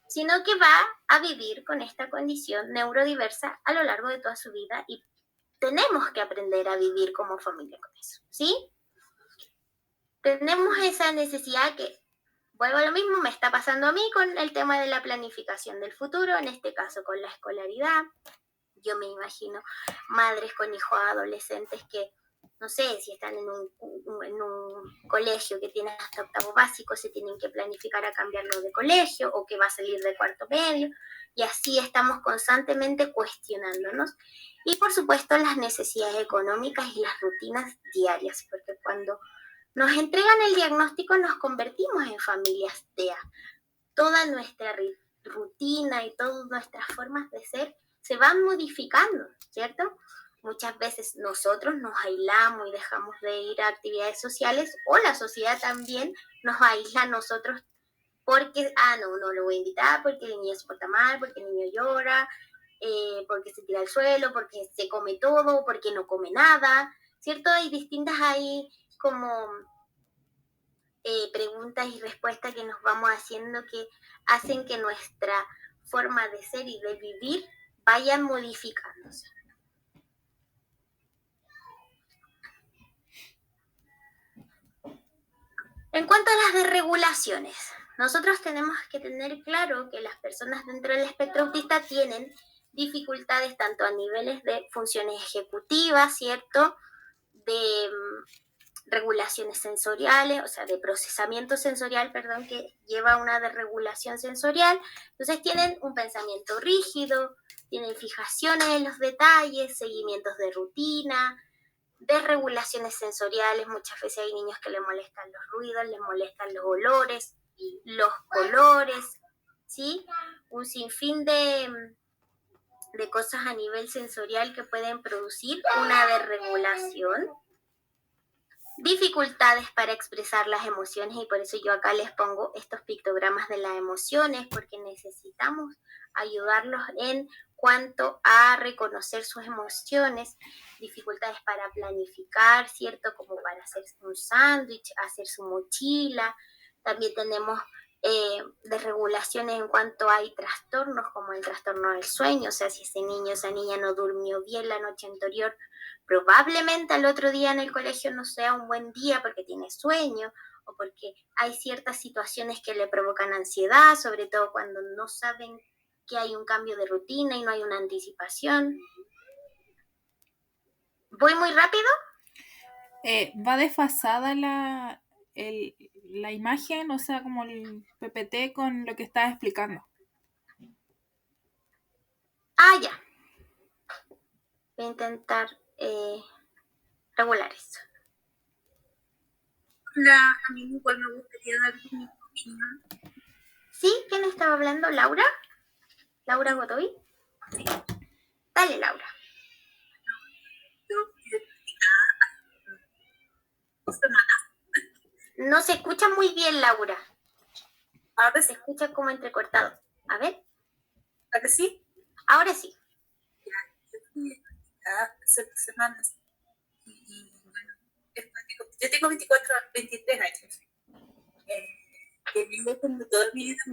sino que va a vivir con esta condición neurodiversa a lo largo de toda su vida y tenemos que aprender a vivir como familia con eso, ¿sí? Tenemos esa necesidad que, vuelvo a lo mismo, me está pasando a mí con el tema de la planificación del futuro, en este caso con la escolaridad. Yo me imagino madres con hijos adolescentes que, no sé, si están en un colegio que tiene hasta octavo básico, se tienen que planificar a cambiarlo de colegio o que va a salir de cuarto medio, y así estamos constantemente cuestionándonos. Y por supuesto las necesidades económicas y las rutinas diarias, porque cuando nos entregan el diagnóstico nos convertimos en familias TEA. Toda nuestra rutina y todas nuestras formas de ser se van modificando, ¿cierto? Muchas veces nosotros nos aislamos y dejamos de ir a actividades sociales, o la sociedad también nos aísla a nosotros porque, no lo voy a invitar, porque el niño se porta mal, porque el niño llora, porque se tira al suelo, porque se come todo, porque no come nada, ¿cierto? Hay distintas ahí como preguntas y respuestas que nos vamos haciendo que hacen que nuestra forma de ser y de vivir vayan modificándose. En cuanto a las desregulaciones, nosotros tenemos que tener claro que las personas dentro del espectro autista tienen dificultades tanto a niveles de funciones ejecutivas, ¿cierto? De regulaciones sensoriales, o sea, de procesamiento sensorial, que lleva a una desregulación sensorial. Entonces tienen un pensamiento rígido, tienen fijaciones en los detalles, seguimientos de rutina, desregulaciones sensoriales. Muchas veces hay niños que les molestan los ruidos, les molestan los olores, los colores, ¿sí? Un sinfín de cosas a nivel sensorial que pueden producir una desregulación. Dificultades para expresar las emociones, y por eso yo acá les pongo estos pictogramas de las emociones, porque necesitamos ayudarlos en cuanto a reconocer sus emociones. Dificultades para planificar, ¿cierto? Como para hacer un sándwich, hacer su mochila. También tenemos desregulaciones en cuanto hay trastornos, como el trastorno del sueño, o sea, si ese niño o esa niña no durmió bien la noche anterior, probablemente al otro día en el colegio no sea un buen día porque tiene sueño, o porque hay ciertas situaciones que le provocan ansiedad, sobre todo cuando no saben que hay un cambio de rutina y no hay una anticipación. ¿Voy muy rápido? Va desfasada la imagen, o sea, como el PPT con lo que estás explicando. Ya. Voy a intentar regular eso. A mí igual me gustaría dar mi opinión. ¿Sí? ¿Quién estaba hablando? ¿Laura? ¿Laura Godoy? Sí. Dale, Laura. No se escucha muy bien, Laura. Ahora Se escucha como entrecortado. A ver. ¿ahora sí? Ahora sí. Hace 2 semanas. Y bueno, yo tengo 23 años. Que vivo como toda mi vida.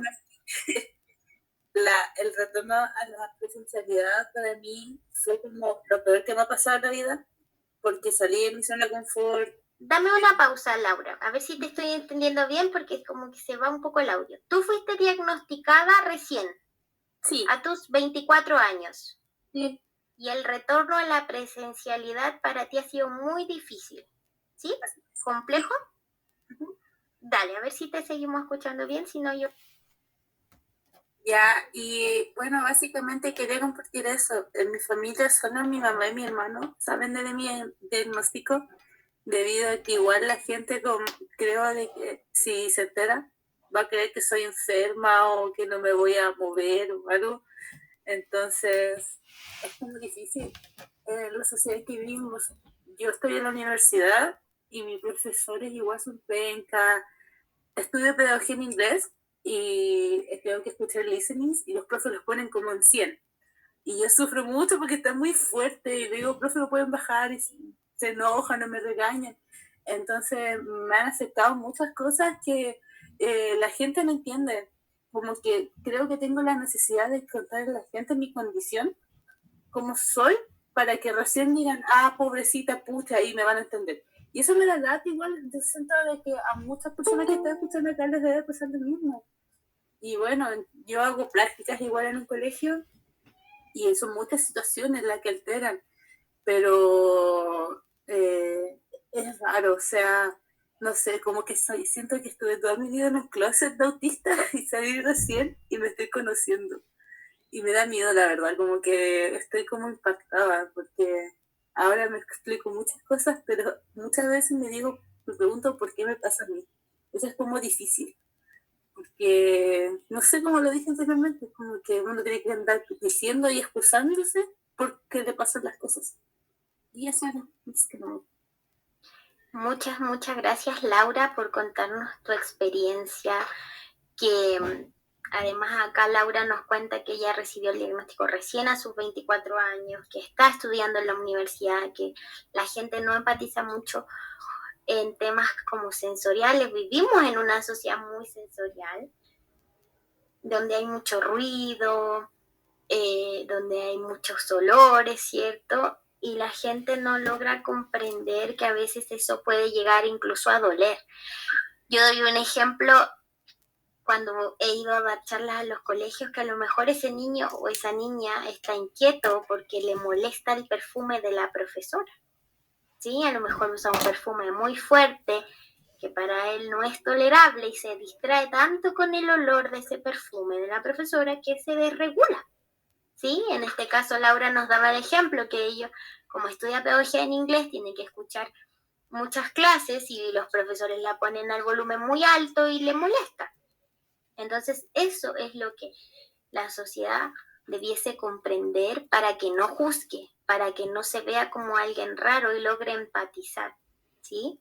El retorno a la presencialidad para mí fue como lo peor que me ha pasado en la vida, porque salí de mi zona de confort. Dame una pausa, Laura, a ver si te estoy entendiendo bien, porque es como que se va un poco el audio. Tú fuiste diagnosticada recién, Sí. a tus 24 años. Sí. Y el retorno a la presencialidad para ti ha sido muy difícil, ¿sí? ¿Complejo? Uh-huh. Dale, a ver si te seguimos escuchando bien, si no yo... Ya, y bueno, básicamente quería compartir eso. En mi familia solo mi mamá y mi hermano saben de mi diagnóstico, debido a que igual la gente creo de que si se entera va a creer que soy enferma o que no me voy a mover o algo. Entonces es como difícil en la sociedad que vivimos. Yo estoy en la universidad y mis profesores igual son pencas. Estudio pedagogía en inglés y tengo que escuchar listenings y los profes los ponen como en 100. Y yo sufro mucho porque está muy fuerte y le digo, profe, lo pueden bajar, y se enojan, no me regañan. Entonces me han aceptado muchas cosas que la gente no entiende. Como que creo que tengo la necesidad de contarle a la gente mi condición, como soy, para que recién digan, pobrecita, pucha, y me van a entender. Y eso me da lata igual, yo siento de que a muchas personas que están escuchando acá les debe pasar lo mismo. Y bueno, yo hago prácticas igual en un colegio y son muchas situaciones las que alteran, pero es raro, o sea, no sé, como que siento que estuve toda mi vida en un closet de autista y salí recién y me estoy conociendo. Y me da miedo, la verdad, como que estoy como impactada, porque ahora me explico muchas cosas, pero muchas veces me pregunto por qué me pasa a mí. Eso es como difícil, porque no sé cómo lo dije anteriormente, como que uno tiene que andar diciendo y excusándose por qué le pasan las cosas. Y eso es que no. Muchas gracias, Laura, por contarnos tu experiencia, que además acá Laura nos cuenta que ella recibió el diagnóstico recién a sus 24 años, que está estudiando en la universidad, que la gente no empatiza mucho en temas como sensoriales. Vivimos en una sociedad muy sensorial, donde hay mucho ruido, donde hay muchos olores, ¿cierto? Y la gente no logra comprender que a veces eso puede llegar incluso a doler. Yo doy un ejemplo cuando he ido a dar charlas a los colegios, que a lo mejor ese niño o esa niña está inquieto porque le molesta el perfume de la profesora. ¿Sí? A lo mejor usa un perfume muy fuerte que para él no es tolerable y se distrae tanto con el olor de ese perfume de la profesora que se desregula. ¿Sí? En este caso Laura nos daba el ejemplo que ella, como estudia pedagogía en inglés, tiene que escuchar muchas clases y los profesores la ponen al volumen muy alto y le molesta. Entonces eso es lo que la sociedad debiese comprender para que no juzgue, para que no se vea como alguien raro y logre empatizar, ¿sí?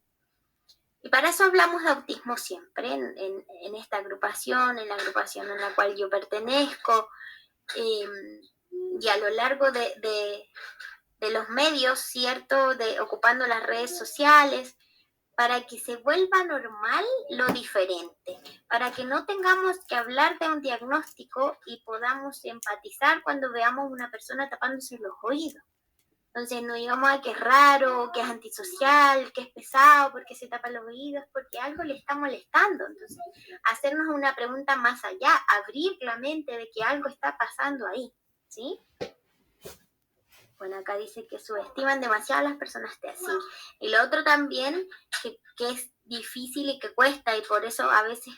Y para eso hablamos de autismo siempre, en esta agrupación, en la agrupación en la cual yo pertenezco, y a lo largo de los medios, ¿cierto? Ocupando las redes sociales, para que se vuelva normal lo diferente, para que no tengamos que hablar de un diagnóstico y podamos empatizar cuando veamos una persona tapándose los oídos, Entonces no digamos que es raro, que es antisocial, que es pesado, porque se tapa los oídos, porque algo le está molestando. Entonces, hacernos una pregunta más allá, abrir la mente de que algo está pasando ahí, ¿sí? Bueno, acá dice que subestiman demasiado a las personas de así. Y lo otro también, que es difícil y que cuesta, y por eso a veces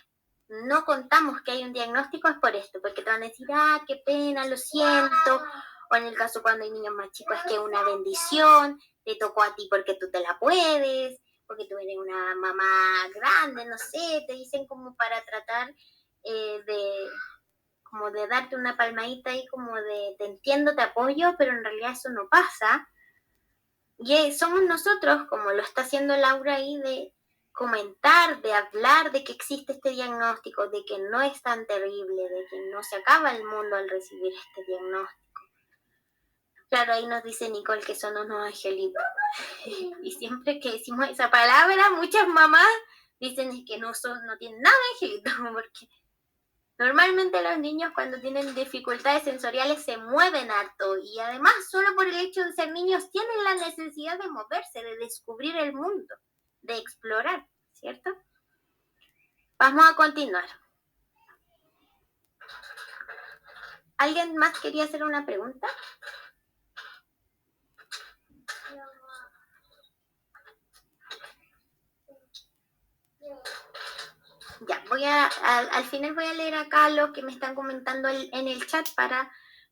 no contamos que hay un diagnóstico, es por esto, porque te van a decir, qué pena, lo siento, o en el caso cuando hay niños más chicos es que es una bendición, te tocó a ti porque tú te la puedes, porque tú eres una mamá grande, no sé, te dicen como para tratar como de darte una palmadita ahí, como de te entiendo, te apoyo, pero en realidad eso no pasa. Y somos nosotros, como lo está haciendo Laura ahí, de comentar, de hablar de que existe este diagnóstico, de que no es tan terrible, de que no se acaba el mundo al recibir este diagnóstico. Claro, ahí nos dice Nicole que son unos angelitos. Y siempre que decimos esa palabra, muchas mamás dicen es que no tienen nada de angelitos, porque normalmente los niños cuando tienen dificultades sensoriales se mueven harto y además solo por el hecho de ser niños tienen la necesidad de moverse, de descubrir el mundo, de explorar, ¿cierto? Vamos a continuar. ¿Alguien más quería hacer una pregunta? Ya, al final voy a leer acá lo que me están comentando en el chat para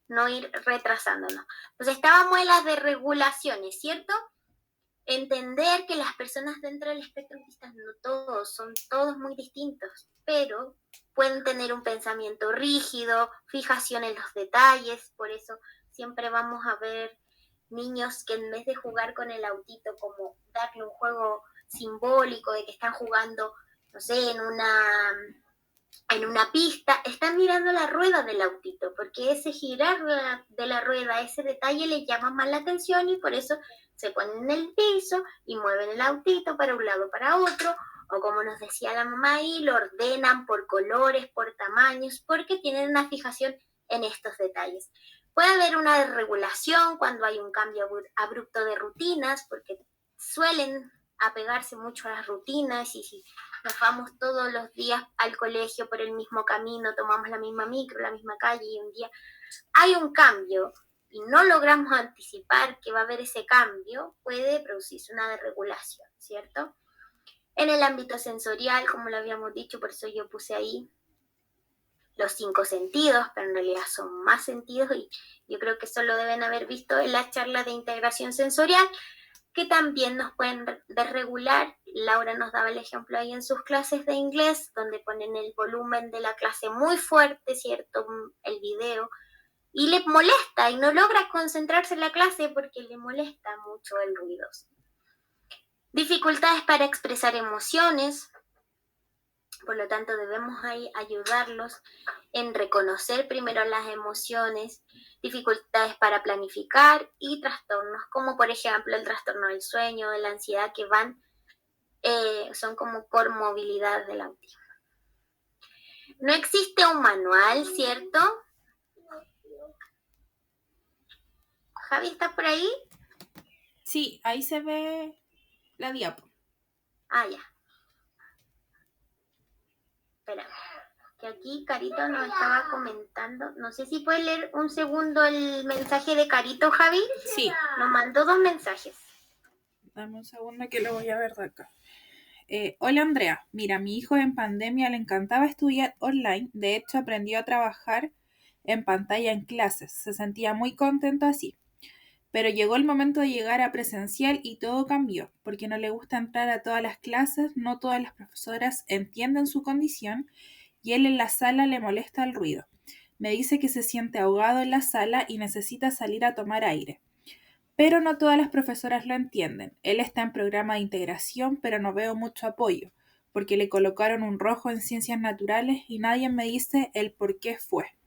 no ir retrasándonos. Pues estábamos en las desregulaciones, ¿cierto? Entender que las personas dentro del espectro autista no todos, son todos muy distintos, pero pueden tener un pensamiento rígido, fijación en los detalles, por eso siempre vamos a ver niños que en vez de jugar con el autito, como darle un juego simbólico de que están jugando, no sé, en una pista, están mirando la rueda del autito, porque ese girar de la rueda, ese detalle les llama más la atención y por eso se ponen en el piso y mueven el autito para un lado, para otro, o como nos decía la mamá ahí, lo ordenan por colores, por tamaños, porque tienen una fijación en estos detalles. Puede haber una desregulación cuando hay un cambio abrupto de rutinas, porque suelen apegarse mucho a las rutinas y si nos vamos todos los días al colegio por el mismo camino, tomamos la misma micro, la misma calle y un día hay un cambio y no logramos anticipar que va a haber ese cambio, puede producirse una desregulación, ¿cierto? En el ámbito sensorial, como lo habíamos dicho, por eso yo puse ahí los 5 sentidos, pero en realidad son más sentidos y yo creo que eso lo deben haber visto en las charlas de integración sensorial, que también nos pueden desregular. Laura nos daba el ejemplo ahí en sus clases de inglés, donde ponen el volumen de la clase muy fuerte, ¿cierto? El video, y le molesta y no logra concentrarse en la clase porque le molesta mucho el ruido. Dificultades para expresar emociones, por lo tanto debemos ahí ayudarlos en reconocer primero las emociones, dificultades para planificar y trastornos, como por ejemplo el trastorno del sueño, de la ansiedad, que son como por movilidad del autismo. No existe un manual, ¿cierto? Javi, ¿estás por ahí? Sí, ahí se ve la diapo. Ya. Espera, que aquí Carito nos estaba comentando. No sé si puedes leer un segundo el mensaje de Carito, Javi. Sí. Nos mandó 2 mensajes. Dame un segundo que lo voy a ver de acá. Hola Andrea, mira, mi hijo en pandemia le encantaba estudiar online, de hecho aprendió a trabajar en pantalla en clases, se sentía muy contento así. Pero llegó el momento de llegar a presencial y todo cambió, porque no le gusta entrar a todas las clases, no todas las profesoras entienden su condición y él en la sala le molesta el ruido. Me dice que se siente ahogado en la sala y necesita salir a tomar aire. Pero no todas las profesoras lo entienden. Él está en programa de integración, pero no veo mucho apoyo, porque le colocaron un rojo en ciencias naturales y nadie me dice el por qué fue.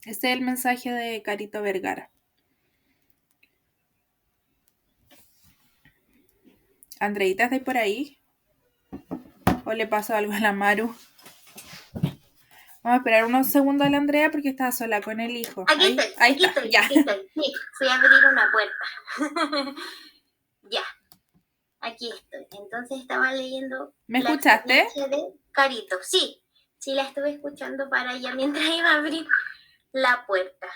Este es el mensaje de Carito Vergara. Andreita, ¿estás por ahí? ¿O le pasó algo a la Maru? Vamos a esperar unos segundos a la Andrea porque está sola con el hijo. Aquí estoy, ya. Sí, fui a abrir una puerta. Ya, aquí estoy. Entonces estaba leyendo ¿Me la escuchaste? experiencia de Carito. Sí, la estuve escuchando para ella mientras iba a abrir la puerta.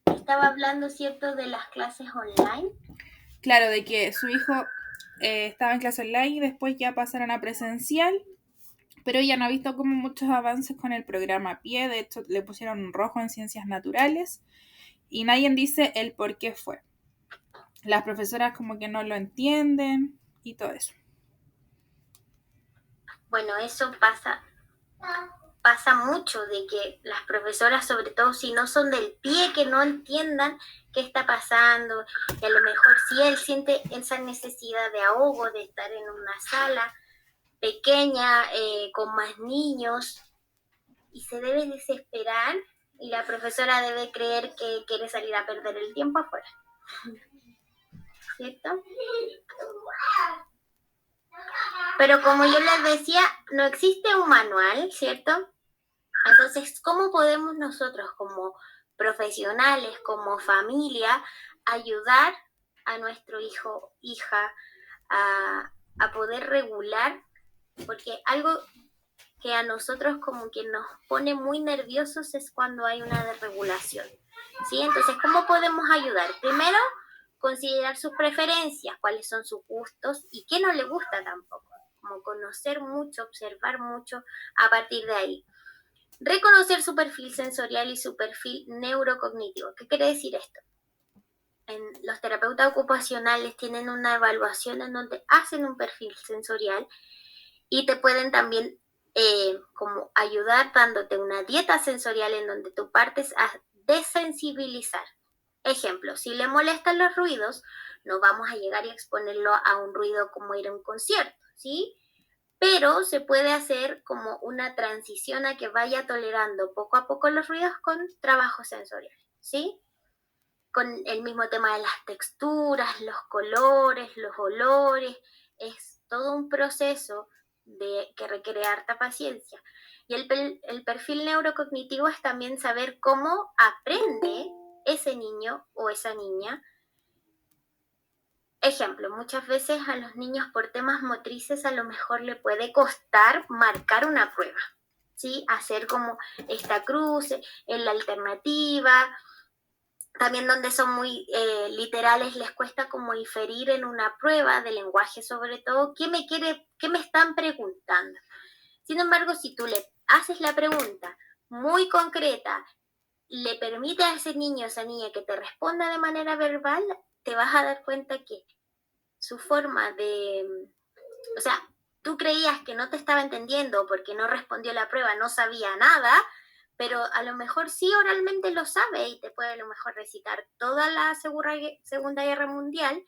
Estaba hablando, ¿cierto?, de las clases online. Claro, de que su hijo estaba en clase online y después ya pasaron a presencial, pero ella no ha visto como muchos avances con el programa a pie. De hecho, le pusieron un rojo en ciencias naturales y nadie dice el por qué fue. Las profesoras como que no lo entienden y todo eso. Bueno, eso pasa mucho, de que las profesoras, sobre todo si no son del pie, que no entiendan qué está pasando, que a lo mejor si él siente esa necesidad de ahogo, de estar en una sala pequeña, con más niños, y se debe desesperar, y la profesora debe creer que quiere salir a perder el tiempo afuera. ¿Cierto? Pero como yo les decía, no existe un manual, ¿cierto? Entonces, ¿cómo podemos nosotros como profesionales, como familia, ayudar a nuestro hijo, hija, a poder regular? Porque algo que a nosotros como que nos pone muy nerviosos es cuando hay una desregulación, ¿sí? Entonces, ¿cómo podemos ayudar? Primero, considerar sus preferencias, cuáles son sus gustos y qué no le gusta tampoco. Como conocer mucho, observar mucho a partir de ahí. Reconocer su perfil sensorial y su perfil neurocognitivo. ¿Qué quiere decir esto? Los terapeutas ocupacionales tienen una evaluación en donde hacen un perfil sensorial y te pueden también como ayudar dándote una dieta sensorial en donde tú partes a desensibilizar. Ejemplo, si le molestan los ruidos, no vamos a llegar y exponerlo a un ruido como ir a un concierto, ¿sí? Pero se puede hacer como una transición a que vaya tolerando poco a poco los ruidos con trabajo sensorial, ¿sí? Con el mismo tema de las texturas, los colores, los olores, es todo un proceso que requiere harta paciencia. Y el perfil neurocognitivo es también saber cómo aprende ese niño o esa niña. Ejemplo, muchas veces a los niños por temas motrices a lo mejor le puede costar marcar una prueba, ¿sí? Hacer como esta cruz en la alternativa. También donde son muy literales les cuesta como inferir en una prueba de lenguaje, sobre todo, qué me están preguntando. Sin embargo, si tú le haces la pregunta muy concreta, le permite a ese niño o esa niña que te responda de manera verbal, te vas a dar cuenta que su forma de, o sea, tú creías que no te estaba entendiendo porque no respondió la prueba, no sabía nada, pero a lo mejor sí oralmente lo sabe y te puede a lo mejor recitar toda la Segunda Guerra Mundial,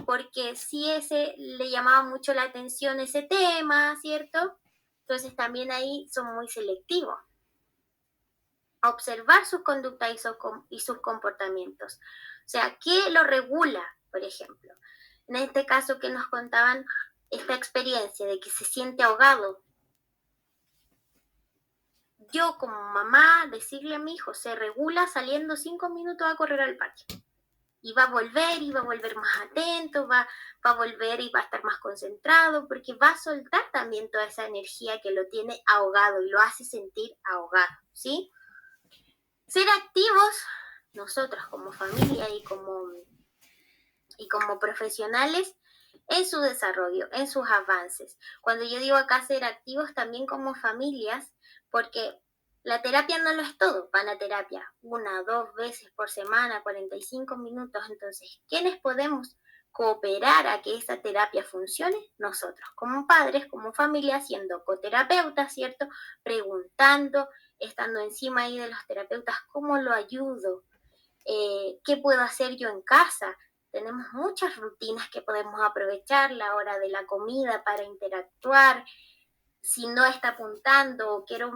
porque sí le llamaba mucho la atención ese tema, ¿cierto? Entonces también ahí son muy selectivos. Observar sus conductas y sus comportamientos. O sea, ¿qué lo regula, por ejemplo? En este caso que nos contaban esta experiencia de que se siente ahogado. Yo como mamá decirle a mi hijo, se regula saliendo 5 minutos a correr al parque. Y va a volver más atento, va a volver y va a estar más concentrado, porque va a soltar también toda esa energía que lo tiene ahogado y lo hace sentir ahogado, ¿sí? Ser activos, nosotros como familia y como profesionales, en su desarrollo, en sus avances. Cuando yo digo acá ser activos, también como familias, porque la terapia no lo es todo. Van a terapia 1 o 2 veces por semana, 45 minutos. Entonces, ¿quiénes podemos cooperar a que esa terapia funcione? Nosotros, como padres, como familia, siendo coterapeutas, ¿cierto? Preguntando, estando encima ahí de los terapeutas, ¿cómo lo ayudo? ¿Qué puedo hacer yo en casa? Tenemos muchas rutinas que podemos aprovechar, la hora de la comida para interactuar. Si no está apuntando o quiero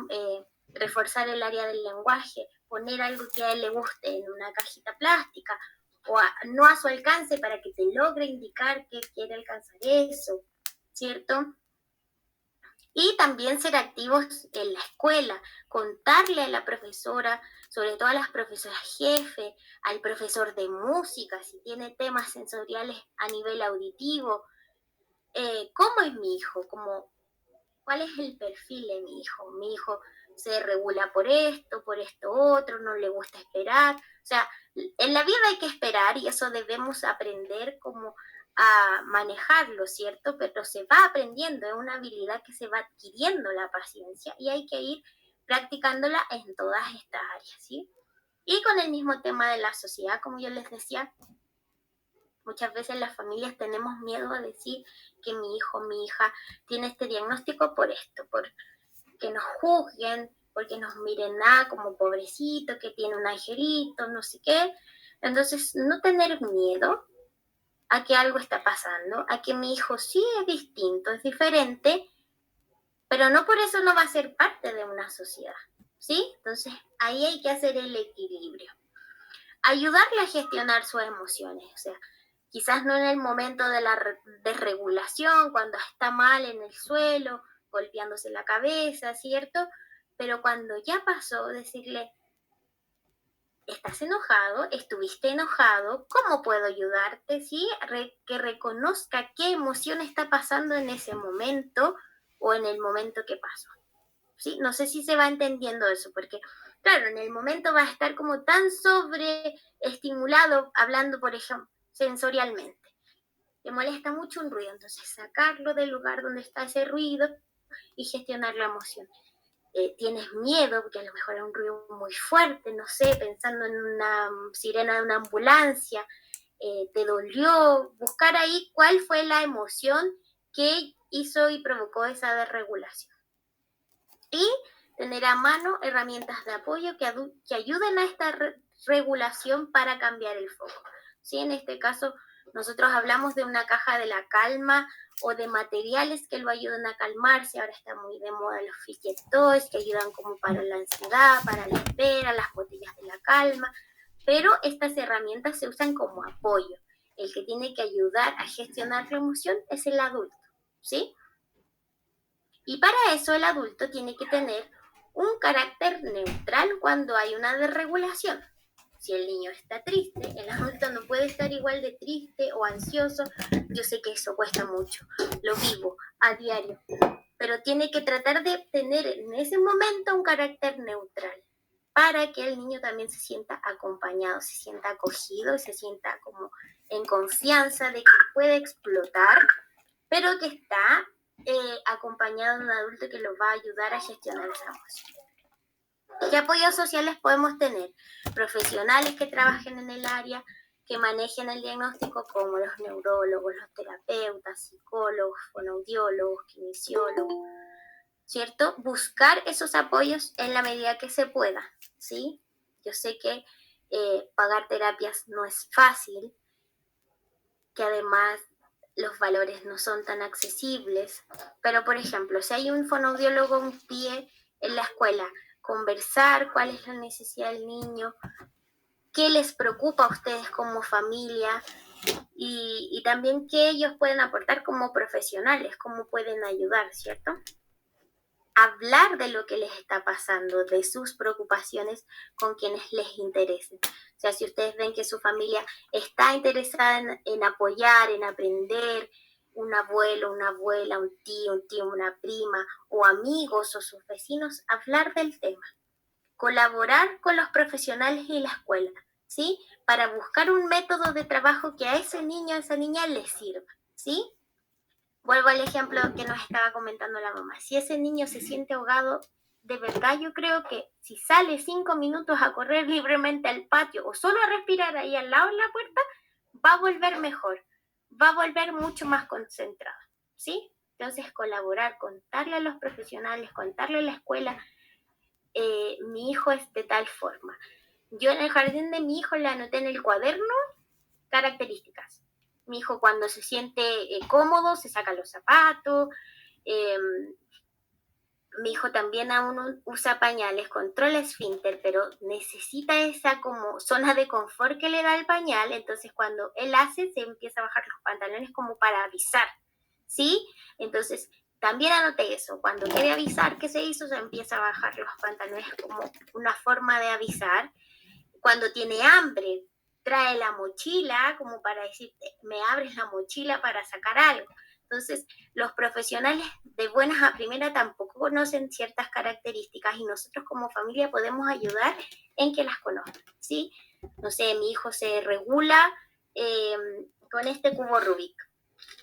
reforzar el área del lenguaje, poner algo que a él le guste en una cajita plástica o no a su alcance para que te logre indicar que quiere alcanzar eso, ¿cierto? Y también ser activos en la escuela, contarle a la profesora, sobre todo a las profesoras jefe, al profesor de música, si tiene temas sensoriales a nivel auditivo, cómo es mi hijo, cuál es el perfil de mi hijo. Mi hijo se regula por esto otro, no le gusta esperar. O sea, en la vida hay que esperar y eso debemos aprender como a manejarlo, ¿cierto? Pero se va aprendiendo, es una habilidad que se va adquiriendo la paciencia y hay que ir practicándola en todas estas áreas, ¿sí? Y con el mismo tema de la sociedad, como yo les decía, muchas veces las familias tenemos miedo a decir que mi hijo, mi hija tiene este diagnóstico por esto, por que nos juzguen, porque nos miren como pobrecito, que tiene un angelito, no sé qué. Entonces, no tener miedo a que algo está pasando, a que mi hijo sí es distinto, es diferente, pero no por eso no va a ser parte de una sociedad, ¿sí? Entonces, ahí hay que hacer el equilibrio. Ayudarle a gestionar sus emociones, o sea, quizás no en el momento de la desregulación, cuando está mal en el suelo, golpeándose la cabeza, ¿cierto? Pero cuando ya pasó, decirle, ¿estás enojado? ¿Estuviste enojado? ¿Cómo puedo ayudarte? ¿Sí? Que reconozca qué emoción está pasando en ese momento o en el momento que pasó. ¿Sí? No sé si se va entendiendo eso, porque claro, en el momento va a estar como tan sobreestimulado, hablando, por ejemplo, sensorialmente. Le molesta mucho un ruido, entonces sacarlo del lugar donde está ese ruido y gestionar la emoción. Tienes miedo, porque a lo mejor es un ruido muy fuerte, no sé, pensando en una sirena de una ambulancia, te dolió, buscar ahí cuál fue la emoción que hizo y provocó esa desregulación. Y tener a mano herramientas de apoyo que ayuden a esta regulación para cambiar el foco. ¿Sí? En este caso, nosotros hablamos de una caja de la calma o de materiales que lo ayuden a calmarse. Ahora está muy de moda los fidget toys que ayudan como para la ansiedad, para la espera, las botellas de la calma. Pero estas herramientas se usan como apoyo. El que tiene que ayudar a gestionar la emoción es el adulto, ¿sí? Y para eso el adulto tiene que tener un carácter neutral cuando hay una desregulación. Si el niño está triste, el adulto no puede estar igual de triste o ansioso. Yo sé que eso cuesta mucho, lo vivo a diario, pero tiene que tratar de tener en ese momento un carácter neutral para que el niño también se sienta acompañado, se sienta acogido y se sienta como en confianza de que puede explotar, pero que está acompañado de un adulto que lo va a ayudar a gestionar esa emoción. ¿Qué apoyos sociales podemos tener? Profesionales que trabajen en el área, que manejen el diagnóstico, como los neurólogos, los terapeutas, psicólogos, fonoaudiólogos, kinesiólogos, ¿cierto? Buscar esos apoyos en la medida que se pueda, ¿sí? Yo sé que pagar terapias no es fácil, que además los valores no son tan accesibles, pero por ejemplo, si hay un fonoaudiólogo un pie en la escuela, conversar cuál es la necesidad del niño, qué les preocupa a ustedes como familia y también qué ellos pueden aportar como profesionales, cómo pueden ayudar, ¿cierto? Hablar de lo que les está pasando, de sus preocupaciones con quienes les interesen. O sea, si ustedes ven que su familia está interesada en apoyar, en aprender, un abuelo, una abuela, un tío, una prima, o amigos o sus vecinos, hablar del tema. Colaborar con los profesionales y la escuela, ¿sí? Para buscar un método de trabajo que a ese niño, a esa niña les sirva, ¿sí? Vuelvo al ejemplo que nos estaba comentando la mamá. Si ese niño se siente ahogado, de verdad yo creo que si sale 5 minutos a correr libremente al patio o solo a respirar ahí al lado de la puerta, va a volver mejor, va a volver mucho más concentrado, ¿sí? Entonces colaborar, contarle a los profesionales, contarle a la escuela, mi hijo es de tal forma. Yo en el jardín de mi hijo le anoté en el cuaderno características. Mi hijo cuando se siente cómodo se saca los zapatos. Mi hijo también aún usa pañales, controla esfínter, pero necesita esa como zona de confort que le da el pañal. Entonces cuando él hace, se empieza a bajar los pantalones como para avisar, ¿sí? Entonces también anoté eso. Cuando quiere avisar que se hizo, se empieza a bajar los pantalones como una forma de avisar. Cuando tiene hambre, trae la mochila como para decirte, me abres la mochila para sacar algo. Entonces, los profesionales de buenas a primera tampoco conocen ciertas características y nosotros como familia podemos ayudar en que las conozcan, ¿sí? No sé, mi hijo se regula con este cubo Rubik,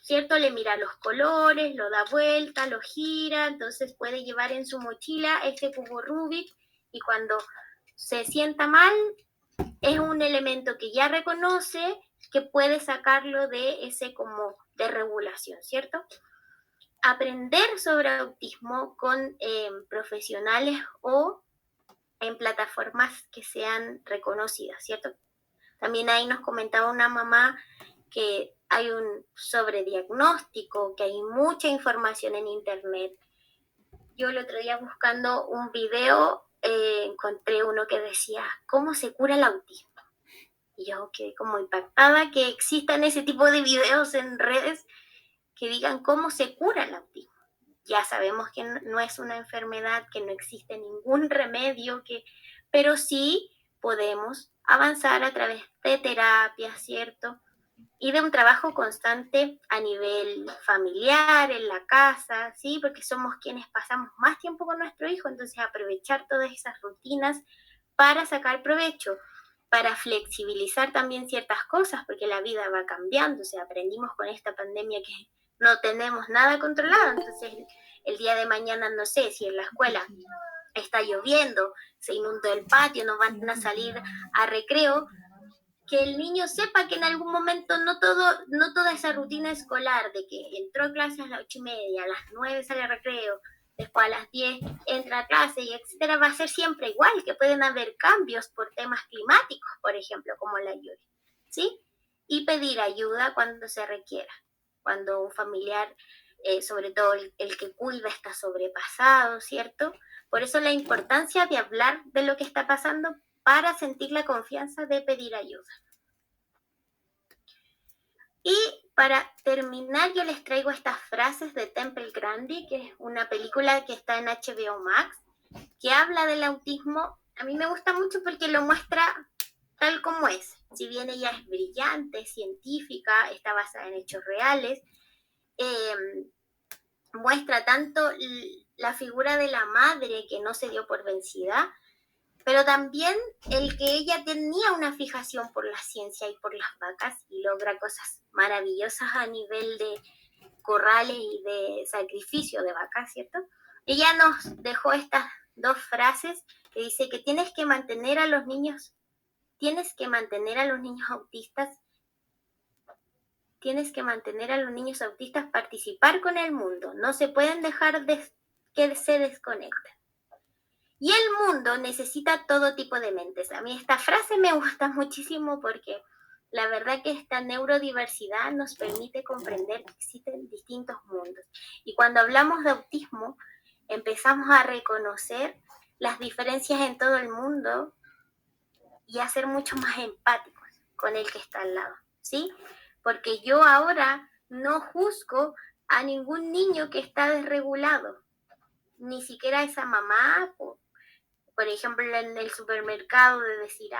¿cierto? Le mira los colores, lo da vuelta, lo gira, entonces puede llevar en su mochila este cubo Rubik y cuando se sienta mal, es un elemento que ya reconoce que puede sacarlo de ese como de regulación, ¿cierto? Aprender sobre autismo con profesionales o en plataformas que sean reconocidas, ¿cierto? También ahí nos comentaba una mamá que hay un sobrediagnóstico, que hay mucha información en internet. Yo el otro día buscando un video encontré uno que decía, ¿cómo se cura el autismo? Y yo quedé como impactada que existan ese tipo de videos en redes que digan cómo se cura el autismo. Ya sabemos que no es una enfermedad, que no existe ningún remedio, pero sí podemos avanzar a través de terapia, ¿cierto? Y de un trabajo constante a nivel familiar, en la casa, ¿sí? Porque somos quienes pasamos más tiempo con nuestro hijo, entonces aprovechar todas esas rutinas para sacar provecho, para flexibilizar también ciertas cosas, porque la vida va cambiando, o sea, aprendimos con esta pandemia que no tenemos nada controlado, entonces el día de mañana, no sé, si en la escuela está lloviendo, se inundó el patio, no van a salir a recreo, que el niño sepa que en algún momento no toda esa rutina escolar de que entró a clase a las 8:30, a las 9 sale a recreo, después a las 10 entra a clase y etcétera, va a ser siempre igual, que pueden haber cambios por temas climáticos, por ejemplo, como la lluvia, ¿sí? Y pedir ayuda cuando se requiera, cuando un familiar, sobre todo el que cuida, está sobrepasado, ¿cierto? Por eso la importancia de hablar de lo que está pasando para sentir la confianza de pedir ayuda. Y para terminar, yo les traigo estas frases de Temple Grandin, que es una película que está en HBO Max, que habla del autismo. A mí me gusta mucho porque lo muestra tal como es. Si bien ella es brillante, científica, está basada en hechos reales, muestra tanto la figura de la madre que no se dio por vencida, pero también el que ella tenía una fijación por la ciencia y por las vacas y logra cosas maravillosas a nivel de corrales y de sacrificio de vacas, ¿cierto? Ella nos dejó estas dos frases que dice que tienes que mantener a los niños autistas, participar con el mundo, no se pueden dejar que se desconecten. Y el mundo necesita todo tipo de mentes. A mí esta frase me gusta muchísimo porque la verdad que esta neurodiversidad nos permite comprender que existen distintos mundos. Y cuando hablamos de autismo, empezamos a reconocer las diferencias en todo el mundo y a ser mucho más empáticos con el que está al lado, ¿sí? Porque yo ahora no juzgo a ningún niño que está desregulado, ni siquiera a esa mamá, por ejemplo, en el supermercado, de decir,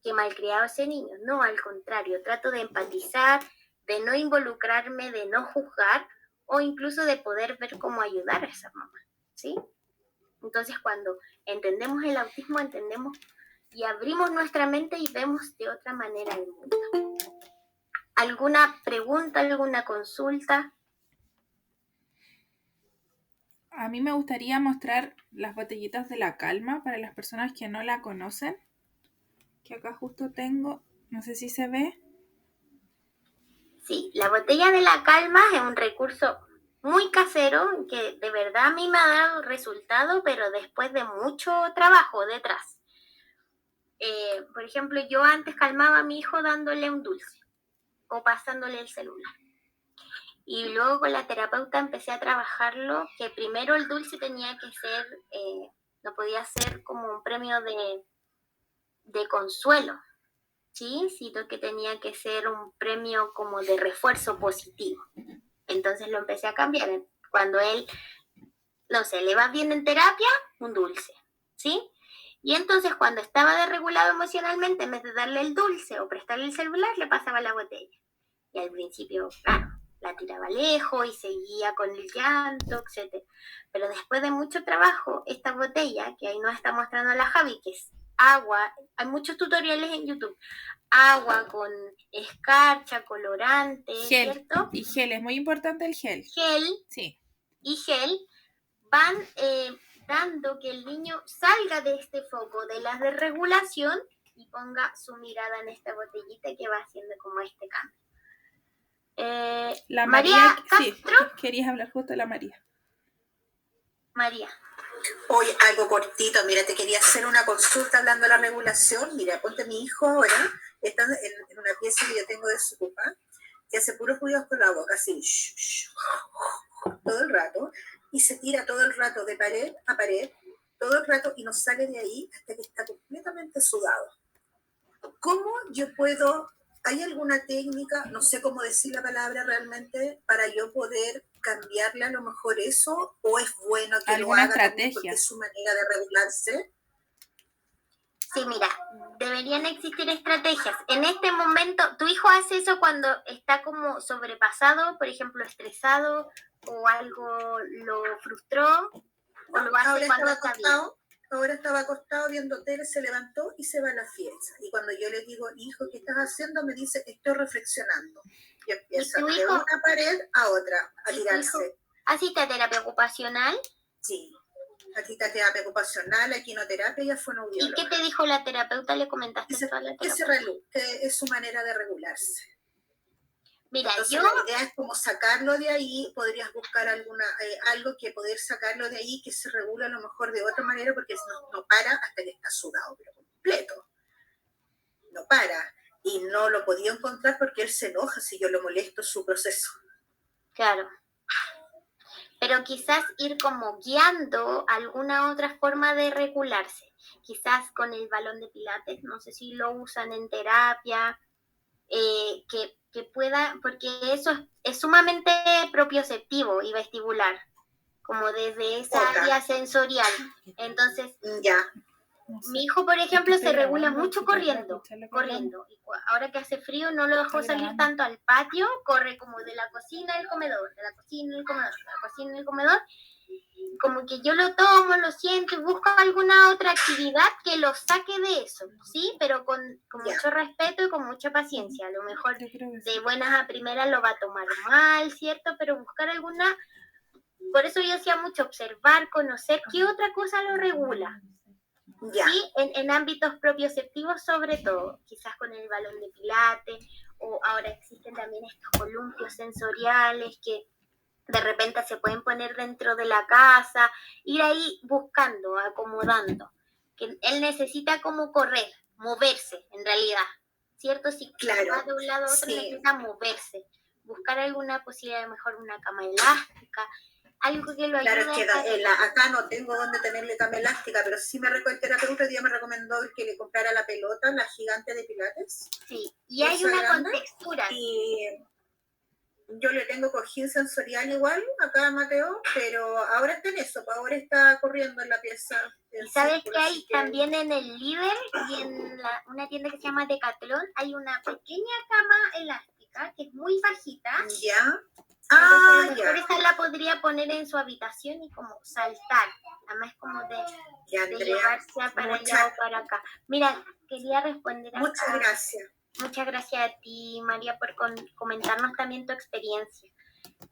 qué malcriado ese niño. No, al contrario, trato de empatizar, de no involucrarme, de no juzgar, o incluso de poder ver cómo ayudar a esa mamá, ¿sí? Entonces, cuando entendemos el autismo, entendemos y abrimos nuestra mente y vemos de otra manera el mundo. ¿Alguna pregunta, alguna consulta? A mí me gustaría mostrar las botellitas de la calma para las personas que no la conocen. Que acá justo tengo, no sé si se ve. Sí, la botella de la calma es un recurso muy casero que de verdad a mí me ha dado resultado, pero después de mucho trabajo detrás. Por ejemplo, yo antes calmaba a mi hijo dándole un dulce o pasándole el celular. Y luego con la terapeuta empecé a trabajarlo, que primero el dulce tenía que ser, no podía ser como un premio de consuelo, ¿sí? Sino que tenía que ser un premio como de refuerzo positivo. Entonces lo empecé a cambiar. Cuando él, no sé, le va bien en terapia, un dulce, ¿sí? Y entonces cuando estaba desregulado emocionalmente, en vez de darle el dulce o prestarle el celular, le pasaba la botella. Y al principio, claro, la tiraba lejos y seguía con el llanto, etc. Pero después de mucho trabajo, esta botella, que ahí nos está mostrando la Javi, que es agua, hay muchos tutoriales en YouTube, agua con escarcha, colorante, Gel. ¿cierto? Y gel, es muy importante el gel. Gel Sí. y gel van dando que el niño salga de este foco de la desregulación y ponga su mirada en esta botellita que va haciendo como este cambio. La María sí, Castro. querías hablar justo de la María. María. Hoy algo cortito, mira, te quería hacer una consulta hablando de la regulación. Mira, ponte mi hijo ahora, está en una pieza que yo tengo de su papá, que hace puros ruidos con la boca, así, todo el rato, y se tira todo el rato de pared a pared, todo el rato, y no sale de ahí hasta que está completamente sudado. ¿Cómo yo puedo, hay alguna técnica, no sé cómo decir la palabra realmente, para yo poder cambiarle a lo mejor eso, o es bueno que lo haga también porque es su manera de regularse? Sí, mira, deberían existir estrategias. En este momento, ¿tu hijo hace eso cuando está como sobrepasado, por ejemplo, estresado, o algo lo frustró, o lo hace Ahora cuando estaba está bien? Ahora estaba acostado viendo tele, se levantó y se va a la fiesta. Y cuando yo le digo, hijo, ¿qué estás haciendo? Me dice, estoy reflexionando. Y empieza de una pared a otra a tirarse. ¿Asiste a terapia ocupacional? Sí. Aquí está terapia ocupacional, aquí no terapia, ya fue ¿Y audióloga. qué te dijo la terapeuta? ¿Le comentaste Dice, toda la que es su manera de regularse. Mira, entonces la idea es como sacarlo de ahí, podrías buscar algo que poder sacarlo de ahí, que se regula a lo mejor de otra manera, porque no para hasta que está sudado, pero completo. No para. Y no lo podía encontrar porque él se enoja si yo lo molesto su proceso. Claro. Pero quizás ir como guiando alguna otra forma de regularse. Quizás con el balón de pilates, no sé si lo usan en terapia, que pueda, porque eso es sumamente propioceptivo y vestibular, como desde esa área sensorial. Entonces, mi hijo, por ejemplo, se regula mucho corriendo. Y ahora que hace frío, no lo dejó salir tanto al patio, corre como de la cocina al comedor, de la cocina al comedor, de la cocina al comedor. Como que yo lo tomo, lo siento y busco alguna otra actividad que lo saque de eso, ¿sí? Pero con mucho respeto y con mucha paciencia. A lo mejor de buenas a primeras lo va a tomar mal, ¿cierto? Pero buscar alguna... Por eso yo hacía mucho observar, conocer qué otra cosa lo regula. ¿Sí? En ámbitos propioceptivos sobre todo, quizás con el balón de pilates, o ahora existen también estos columpios sensoriales que de repente se pueden poner dentro de la casa, ir ahí buscando, acomodando, que él necesita como correr, moverse en realidad, ¿cierto? Si va de un lado a otro necesita moverse, buscar alguna posibilidad, mejor una cama elástica, algo que lo ayude. Claro, es que acá no tengo donde tenerle cama elástica, pero sí el terapeuta día me recomendó que le comprara la pelota, la gigante de pilates. Sí, y hay una contextura. Y yo le tengo cojín sensorial igual acá a Mateo, pero ahora está en eso, ahora está corriendo en la pieza. ¿Y sabes que hay también en el Líder y en una tienda que se llama Decathlon? Hay una pequeña cama elástica que es muy bajita. Ya. Por esa la podría poner en su habitación y como saltar. Además como de llevarse para allá o para acá. Mira, quería responder acá. Muchas gracias. Muchas gracias a ti, María, por comentarnos también tu experiencia.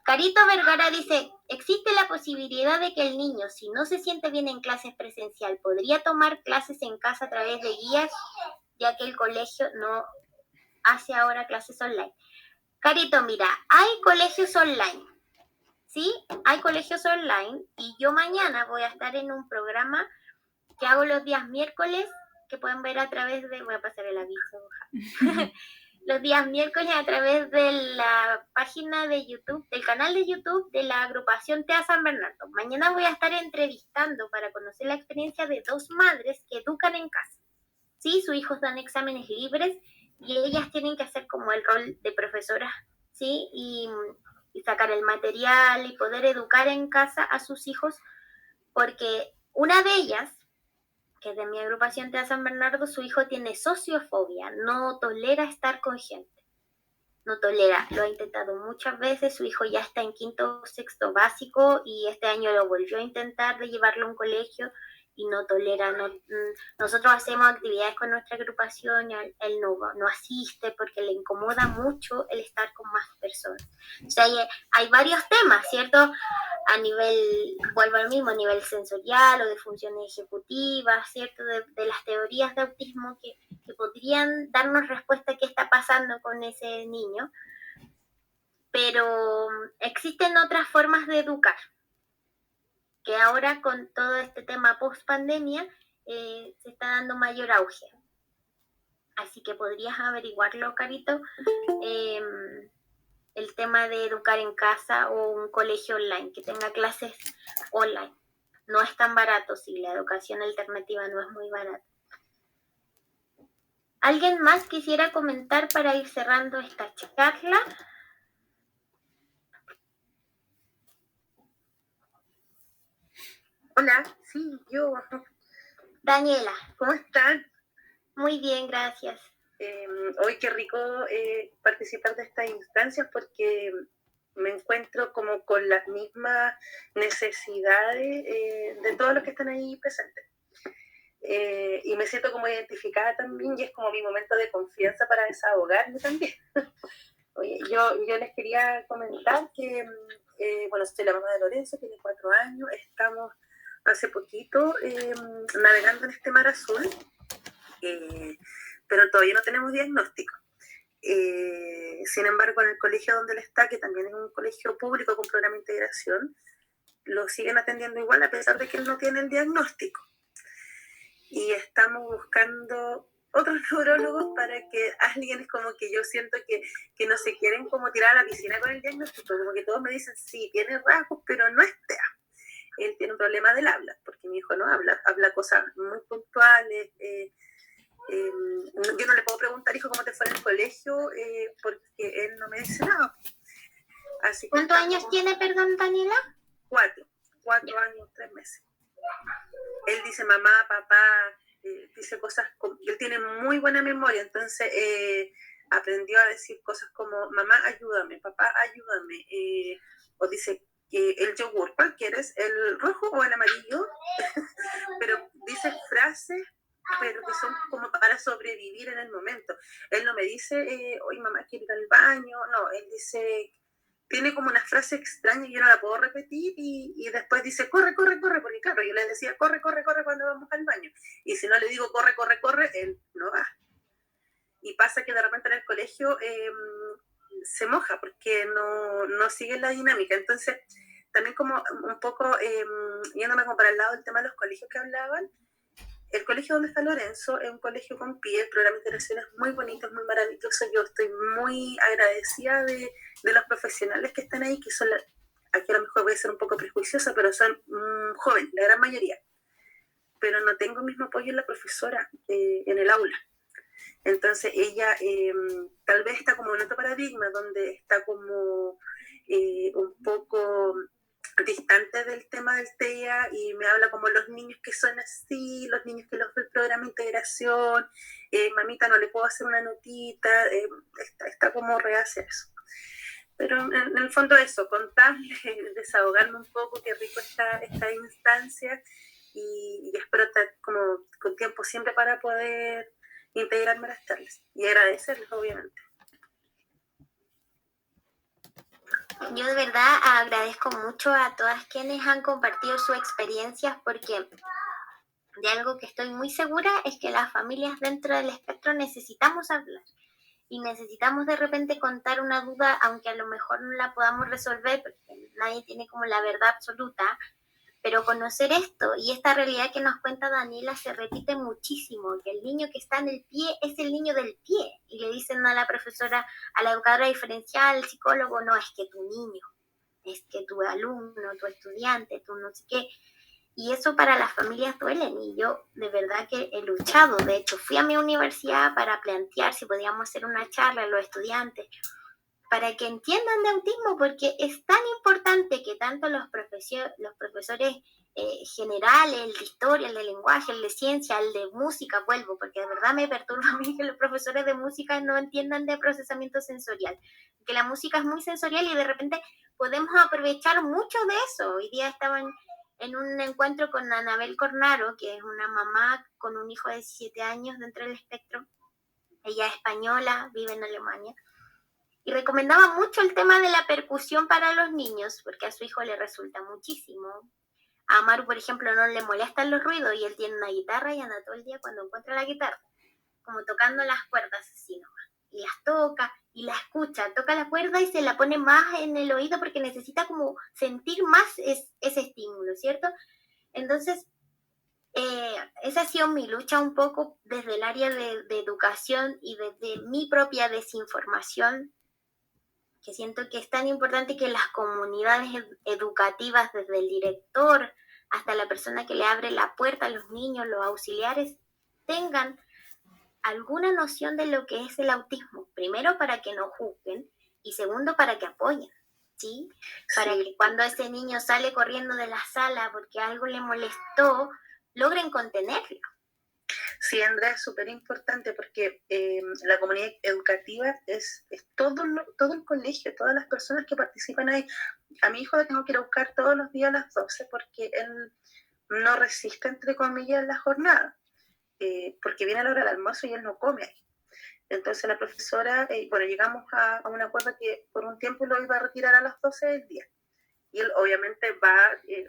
Carito Vergara dice, ¿existe la posibilidad de que el niño, si no se siente bien en clases presencial, podría tomar clases en casa a través de guías, ya que el colegio no hace ahora clases online? Carito, mira, hay colegios online, ¿sí? Hay colegios online y yo mañana voy a estar en un programa que hago los días miércoles, que pueden ver a través de, voy a pasar el aviso, los días miércoles a través de la página de YouTube, del canal de YouTube de la agrupación TEA San Bernardo. Mañana voy a estar entrevistando para conocer la experiencia de 2 madres que educan en casa. Sí, sus hijos dan exámenes libres y ellas tienen que hacer como el rol de profesoras, ¿sí? Y y sacar el material y poder educar en casa a sus hijos, porque una de ellas, que es de mi agrupación de San Bernardo, su hijo tiene sociofobia, no tolera estar con gente. No tolera, lo ha intentado muchas veces, su hijo ya está en 5º o 6º básico y este año lo volvió a intentar de llevarlo a un colegio y no tolera, nosotros hacemos actividades con nuestra agrupación y él no asiste porque le incomoda mucho el estar con más personas. O sea, hay varios temas, ¿cierto? A nivel, vuelvo al mismo, a nivel sensorial o de funciones ejecutivas, ¿cierto? De las teorías de autismo que podrían darnos respuesta a qué está pasando con ese niño, pero existen otras formas de educar, que ahora con todo este tema post-pandemia se está dando mayor auge. Así que podrías averiguarlo, Carito, el tema de educar en casa o un colegio online, que tenga clases online. No es tan barato, sí, la educación alternativa no es muy barata. ¿Alguien más quisiera comentar para ir cerrando esta charla? Hola, sí, yo. Daniela. ¿Cómo están? Muy bien, gracias. Hoy qué rico participar de estas instancias porque me encuentro como con las mismas necesidades de todos los que están ahí presentes. Y me siento como identificada también y es como mi momento de confianza para desahogarme también. Oye, yo les quería comentar que, bueno, soy la mamá de Lorenzo, tiene 4 años, estamos hace poquito navegando en este mar azul, pero todavía no tenemos diagnóstico. Sin embargo, en el colegio donde él está, que también es un colegio público con programa de integración, lo siguen atendiendo igual a pesar de que él no tiene el diagnóstico. Y estamos buscando otros neurólogos para que alguien, como que yo siento que no se quieren como tirar a la piscina con el diagnóstico, como que todos me dicen, sí, tiene rasgos, pero no es TEA. Él tiene un problema del habla, porque mi hijo no habla cosas muy puntuales. Yo no le puedo preguntar, hijo, cómo te fue en el colegio, porque él no me dice nada. Así que ¿cuántos años tiene, perdón, Daniela? 4 años, 3 meses. Él dice mamá, papá, dice cosas, él tiene muy buena memoria, entonces aprendió a decir cosas como mamá, ayúdame, papá, ayúdame, o dice el yogur, ¿cuál quieres? ¿El rojo o el amarillo? Pero dice frases, pero que son como para sobrevivir en el momento. Él no me dice, oye mamá, quiero ir al baño, no, él dice, tiene como una frase extraña y yo no la puedo repetir y después dice, corre, corre, corre, porque claro, yo le decía, corre, corre, corre cuando vamos al baño. Y si no le digo, corre, corre, corre, él no va. Y pasa que de repente en el colegio se moja porque no sigue la dinámica. Entonces, también como un poco, yéndome como para el lado del tema de los colegios que hablaban, el colegio donde está Lorenzo es un colegio con PIE, el programa de interacción es muy bonito, es muy maravilloso. Yo estoy muy agradecida de los profesionales que están ahí, que son, aquí a lo mejor voy a ser un poco prejuiciosa, pero son jóvenes, la gran mayoría. Pero no tengo el mismo apoyo en la profesora en el aula. Entonces ella tal vez está como en otro paradigma, donde está como un poco distante del tema del TEA y me habla como los niños que son así, los niños que los ve el programa de integración, mamita no le puedo hacer una notita, está como reacia eso. Pero en el fondo eso, contarle, desahogarme un poco, qué rico esta instancia y espero estar como con tiempo siempre para poder integrarme a las charlas y agradecerles obviamente. Yo de verdad agradezco mucho a todas quienes han compartido sus experiencias porque de algo que estoy muy segura es que las familias dentro del espectro necesitamos hablar y necesitamos de repente contar una duda, aunque a lo mejor no la podamos resolver porque nadie tiene como la verdad absoluta, pero conocer esto y esta realidad que nos cuenta Daniela se repite muchísimo, que el niño que está en el pie es el niño del pie. Y le dicen a la profesora, a la educadora diferencial, al psicólogo, no, es que tu niño, es que tu alumno, tu estudiante, tu no sé qué. Y eso para las familias duelen. Y yo de verdad que he luchado. De hecho, fui a mi universidad para plantear si podíamos hacer una charla a los estudiantes. para que entiendan de autismo, porque es tan importante que tanto los profesores generales, el de historia, el de lenguaje, el de ciencia, el de música, vuelvo, porque de verdad me perturba a mí que los profesores de música no entiendan de procesamiento sensorial, que la música es muy sensorial y de repente podemos aprovechar mucho de eso. Hoy día estaba en un encuentro con Anabel Cornaro, que es una mamá con un hijo de 17 años dentro del espectro. Ella es española, vive en Alemania, y recomendaba mucho el tema de la percusión para los niños, porque a su hijo le resulta muchísimo. A Maru, por ejemplo, no le molestan los ruidos y él tiene una guitarra y anda todo el día cuando encuentra la guitarra, como tocando las cuerdas así nomás. Y las toca y la escucha, toca la cuerda y se la pone más en el oído porque necesita como sentir más ese estímulo, ¿cierto? Entonces, esa ha sido mi lucha un poco desde el área de educación y desde mi propia desinformación, que siento que es tan importante que las comunidades educativas, desde el director hasta la persona que le abre la puerta a los niños, los auxiliares, tengan alguna noción de lo que es el autismo. Primero, para que no juzguen, y segundo, para que apoyen, ¿sí? Para que cuando ese niño sale corriendo de la sala porque algo le molestó, logren contenerlo. Sí, Andrea, es súper importante porque la comunidad educativa es todo el colegio, todas las personas que participan ahí. A mi hijo lo tengo que ir a buscar todos los días a las 12 porque él no resiste, entre comillas, la jornada, porque viene a la hora del almuerzo y él no come ahí. Entonces la profesora, llegamos a un acuerdo que por un tiempo lo iba a retirar a las 12 del día. Y él obviamente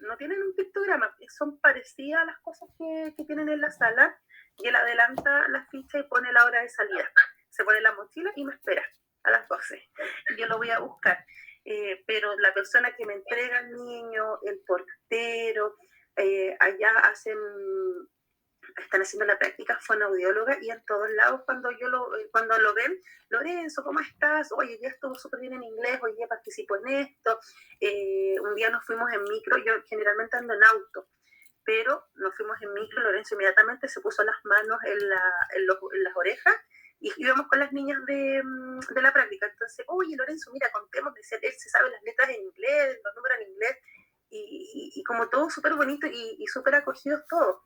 no tienen un pictograma, son parecidas a las cosas que tienen en la sala, y él adelanta la ficha y pone la hora de salida. Se pone la mochila y me espera a las 12. Yo lo voy a buscar. Pero la persona que me entrega al niño, el portero, allá están haciendo la práctica fonoaudióloga, y en todos lados cuando lo ven, Lorenzo, ¿cómo estás? Oye, ya estuvo súper bien en inglés, hoy día participo en esto. Un día nos fuimos en micro, yo generalmente ando en auto, pero nos fuimos en micro, Lorenzo inmediatamente se puso las manos en las orejas y íbamos con las niñas de la práctica. Entonces, oye, Lorenzo, mira, contemos, decía, él se sabe las letras en inglés, los números en inglés, y como todo súper bonito y súper acogidos todos.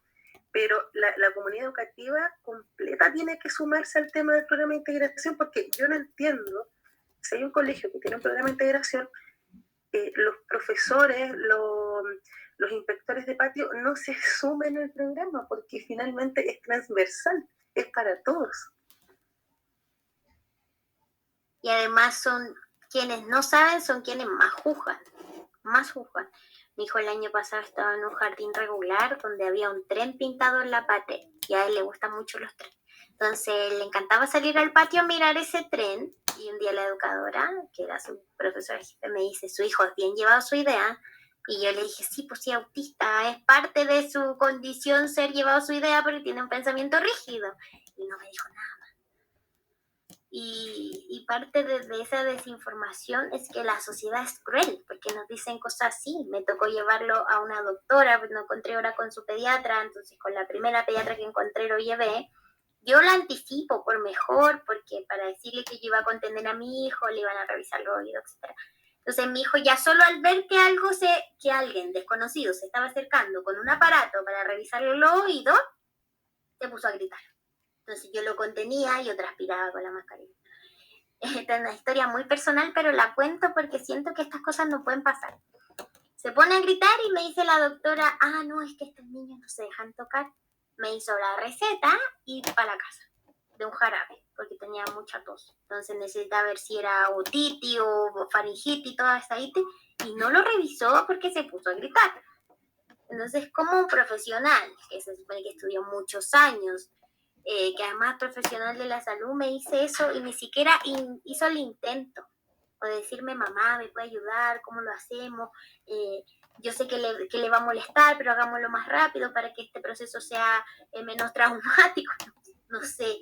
Pero la comunidad educativa completa tiene que sumarse al tema del programa de integración, porque yo no entiendo, si hay un colegio que tiene un programa de integración, los profesores, los inspectores de patio no se sumen al programa, porque finalmente es transversal, es para todos. Y además son quienes no saben, son quienes más juzgan. Mi hijo el año pasado estaba en un jardín regular donde había un tren pintado en la pared, y a él le gustan mucho los trenes. Entonces le encantaba salir al patio a mirar ese tren, y un día la educadora, que era su profesora jefe, me dice, su hijo es bien llevado su idea, y yo le dije, sí, pues sí, autista, es parte de su condición ser llevado su idea, pero tiene un pensamiento rígido, y no me dijo nada. Y parte de esa desinformación es que la sociedad es cruel, porque nos dicen cosas así. Me tocó llevarlo a una doctora, pues no encontré hora con su pediatra, entonces con la primera pediatra que encontré lo llevé. Yo la anticipo por mejor, porque para decirle que yo iba a contener a mi hijo, le iban a revisar los oídos, etc. Entonces mi hijo ya solo al ver que alguien desconocido se estaba acercando con un aparato para revisarle los oídos, se puso a gritar. Entonces yo lo contenía y yo transpiraba con la mascarilla. Esta es una historia muy personal, pero la cuento porque siento que estas cosas no pueden pasar. Se pone a gritar y me dice la doctora, no, es que estos niños no se dejan tocar. Me hizo la receta y para la casa de un jarabe, porque tenía mucha tos. Entonces necesitaba ver si era otitis o faringitis, toda esa itis, y no lo revisó porque se puso a gritar. Entonces, como un profesional, que se supone que estudió muchos años, que además profesional de la salud, me hice eso y ni siquiera hizo el intento o decirme, mamá, ¿me puede ayudar? ¿Cómo lo hacemos? Yo sé que le va a molestar, pero hagámoslo más rápido para que este proceso sea menos traumático, no sé.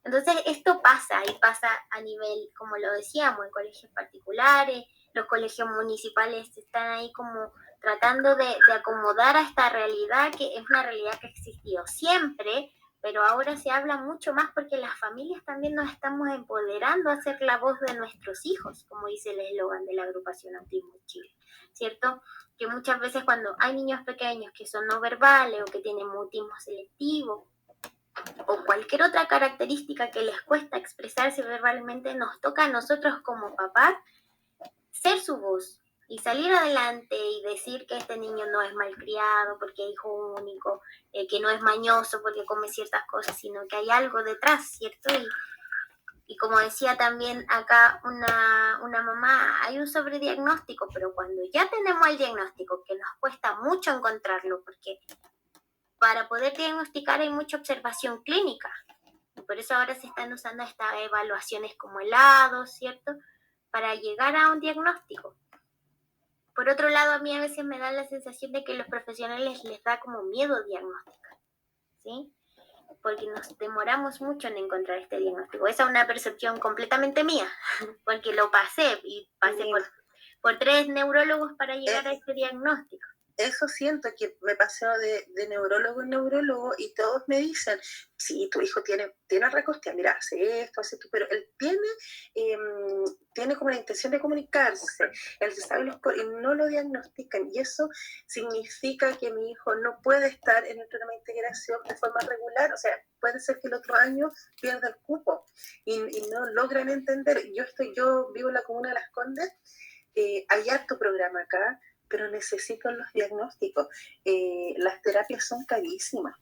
Entonces esto pasa, y pasa a nivel, como lo decíamos, en colegios particulares. Los colegios municipales están ahí como tratando de acomodar a esta realidad, que es una realidad que ha existido siempre, pero ahora se habla mucho más porque las familias también nos estamos empoderando a ser la voz de nuestros hijos, como dice el eslogan de la agrupación Autismo Chile, ¿cierto? Que muchas veces cuando hay niños pequeños que son no verbales o que tienen mutismo selectivo o cualquier otra característica que les cuesta expresarse verbalmente, nos toca a nosotros como papás ser su voz y salir adelante y decir que este niño no es malcriado porque es hijo único, que no es mañoso porque come ciertas cosas, sino que hay algo detrás, ¿cierto? Y como decía también acá una mamá, hay un sobrediagnóstico, pero cuando ya tenemos el diagnóstico, que nos cuesta mucho encontrarlo, porque para poder diagnosticar hay mucha observación clínica, y por eso ahora se están usando estas evaluaciones como helados, ¿cierto? Para llegar a un diagnóstico. Por otro lado, a mí a veces me da la sensación de que a los profesionales les da como miedo diagnosticar, ¿sí? Porque nos demoramos mucho en encontrar este diagnóstico. Esa es una percepción completamente mía, porque lo pasé y pasé por 3 neurólogos para llegar a este diagnóstico. Eso siento que me pasó de neurólogo en neurólogo y todos me dicen, sí, tu hijo tiene recostia, mira, hace esto, pero él tiene como la intención de comunicarse, él sabe y no lo diagnostican, y eso significa que mi hijo no puede estar en el programa de integración de forma regular, o sea, puede ser que el otro año pierda el cupo y no logran entender. Yo vivo en la comuna de Las Condes, hay harto programa acá, pero necesito los diagnósticos. Las terapias son carísimas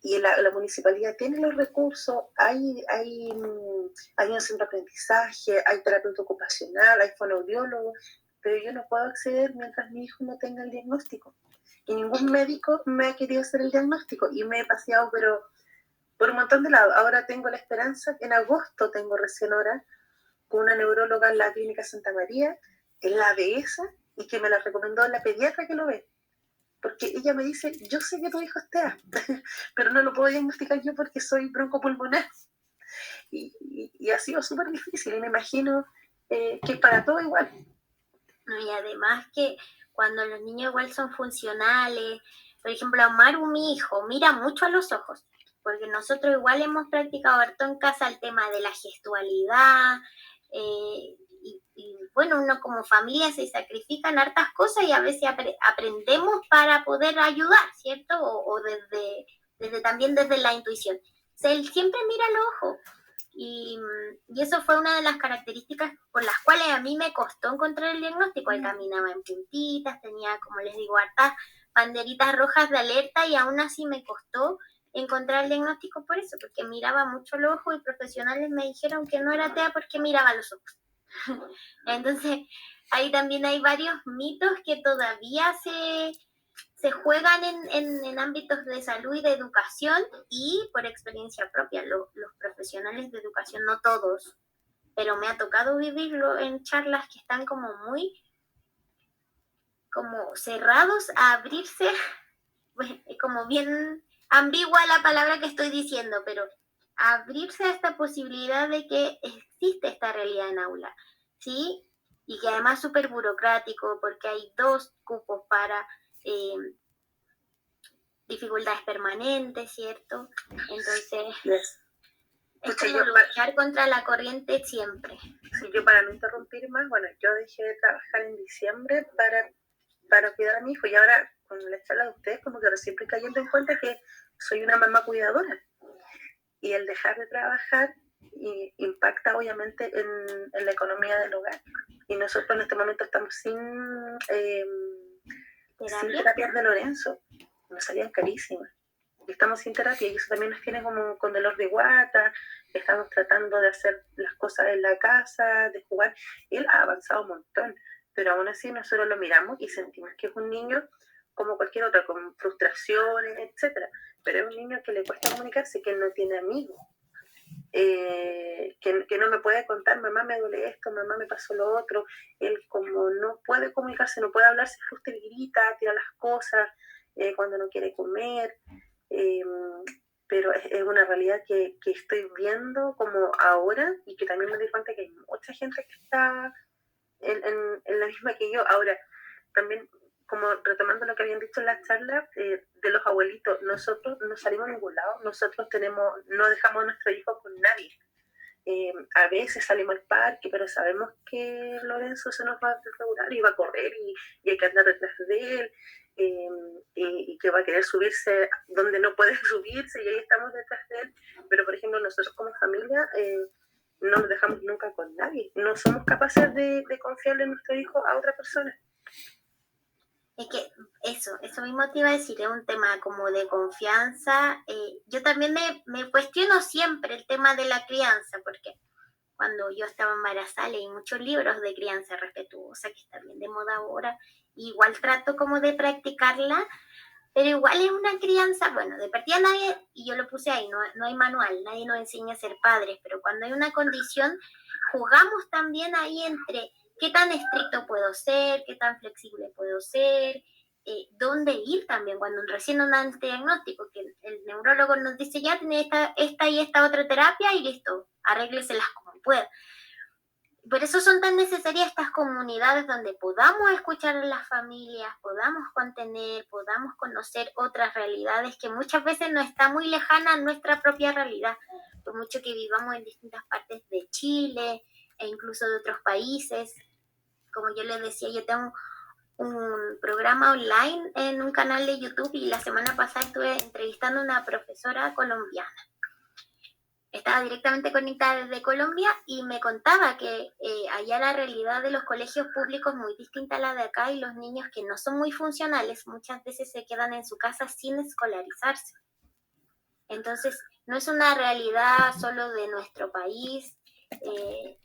y la municipalidad tiene los recursos, hay un centro de aprendizaje, hay terapeuta ocupacional, hay fonoaudiólogo, pero yo no puedo acceder mientras mi hijo no tenga el diagnóstico. Y ningún médico me ha querido hacer el diagnóstico y me he paseado, pero por un montón de lados. Ahora tengo la esperanza, en agosto tengo recién hora con una neuróloga en la Clínica Santa María, en la ABS, y que me la recomendó la pediatra que lo ve. Porque ella me dice, yo sé que tu hijo es TEA, pero no lo puedo diagnosticar yo porque soy broncopulmonar. Y ha sido súper difícil, y me imagino que es para todo igual. Y además que cuando los niños igual son funcionales, por ejemplo, Maru, mi hijo, mira mucho a los ojos, porque nosotros igual hemos practicado harto en casa el tema de la gestualidad, y bueno, uno como familia se sacrifican hartas cosas y a veces aprendemos para poder ayudar, ¿cierto? O desde también desde la intuición. O sea, él siempre mira al ojo. Y eso fue una de las características por las cuales a mí me costó encontrar el diagnóstico. Él caminaba en puntitas, tenía, como les digo, hartas banderitas rojas de alerta y aún así me costó encontrar el diagnóstico por eso, porque miraba mucho los ojos y profesionales me dijeron que no era TEA porque miraba los ojos. Entonces, ahí también hay varios mitos que todavía se juegan en ámbitos de salud y de educación, y por experiencia propia, los profesionales de educación, no todos, pero me ha tocado vivirlo en charlas que están como muy como cerrados a abrirse, bueno, es como bien ambigua la palabra que estoy diciendo, pero abrirse a esta posibilidad de que existe esta realidad en aula, ¿sí? Y que además es súper burocrático porque hay 2 cupos para dificultades permanentes, ¿cierto? Entonces, es como luchar contra la corriente siempre. Sí, yo para no interrumpir más, bueno, yo dejé de trabajar en diciembre para cuidar a mi hijo, y ahora con la charla de ustedes como que recién estoy cayendo en cuenta que soy una mamá cuidadora, y el dejar de trabajar impacta obviamente en la economía del hogar, y nosotros en este momento estamos sin terapias de Lorenzo, nos salían carísimas, y estamos sin terapia, y eso también nos tiene como con dolor de guata. Estamos tratando de hacer las cosas en la casa, de jugar. Él ha avanzado un montón, pero aún así nosotros lo miramos y sentimos que es un niño como cualquier otro, con frustraciones, etcétera, pero es un niño que le cuesta comunicarse, que no tiene amigos, que no me puede contar, mamá me duele esto, mamá me pasó lo otro. Él como no puede comunicarse, no puede hablar, se frustra y grita, tira las cosas cuando no quiere comer, pero es una realidad que estoy viendo como ahora, y que también me doy cuenta que hay mucha gente que está en la misma que yo. Ahora, también como retomando lo que habían dicho en la charla, de los abuelitos, nosotros no salimos a ningún lado, nosotros no dejamos a nuestro hijo con nadie. A veces salimos al parque, pero sabemos que Lorenzo se nos va a desregular y va a correr y hay que andar detrás de él, y que va a querer subirse donde no puede subirse y ahí estamos detrás de él. Pero, por ejemplo, nosotros como familia no nos dejamos nunca con nadie, no somos capaces de confiarle a nuestro hijo a otra persona. Es que eso mismo te iba a decir, es un tema como de confianza. Yo también me cuestiono siempre el tema de la crianza, porque cuando yo estaba embarazada leí muchos libros de crianza respetuosa, que están bien de moda ahora, igual trato como de practicarla, pero igual es una crianza, bueno, de partida nadie, y yo lo puse ahí, no hay manual, nadie nos enseña a ser padres, pero cuando hay una condición, jugamos también ahí entre qué tan estricto puedo ser, qué tan flexible puedo ser, dónde ir también, cuando recién nos dan este diagnóstico, que el neurólogo nos dice ya tiene esta y esta otra terapia y listo, arrégleselas como pueda. Por eso son tan necesarias estas comunidades donde podamos escuchar a las familias, podamos contener, podamos conocer otras realidades que muchas veces no está muy lejana a nuestra propia realidad, por mucho que vivamos en distintas partes de Chile e incluso de otros países. Como yo les decía, yo tengo un programa online en un canal de YouTube y la semana pasada estuve entrevistando a una profesora colombiana. Estaba directamente conectada desde Colombia y me contaba que allá la realidad de los colegios públicos es muy distinta a la de acá y los niños que no son muy funcionales muchas veces se quedan en su casa sin escolarizarse. Entonces, no es una realidad solo de nuestro país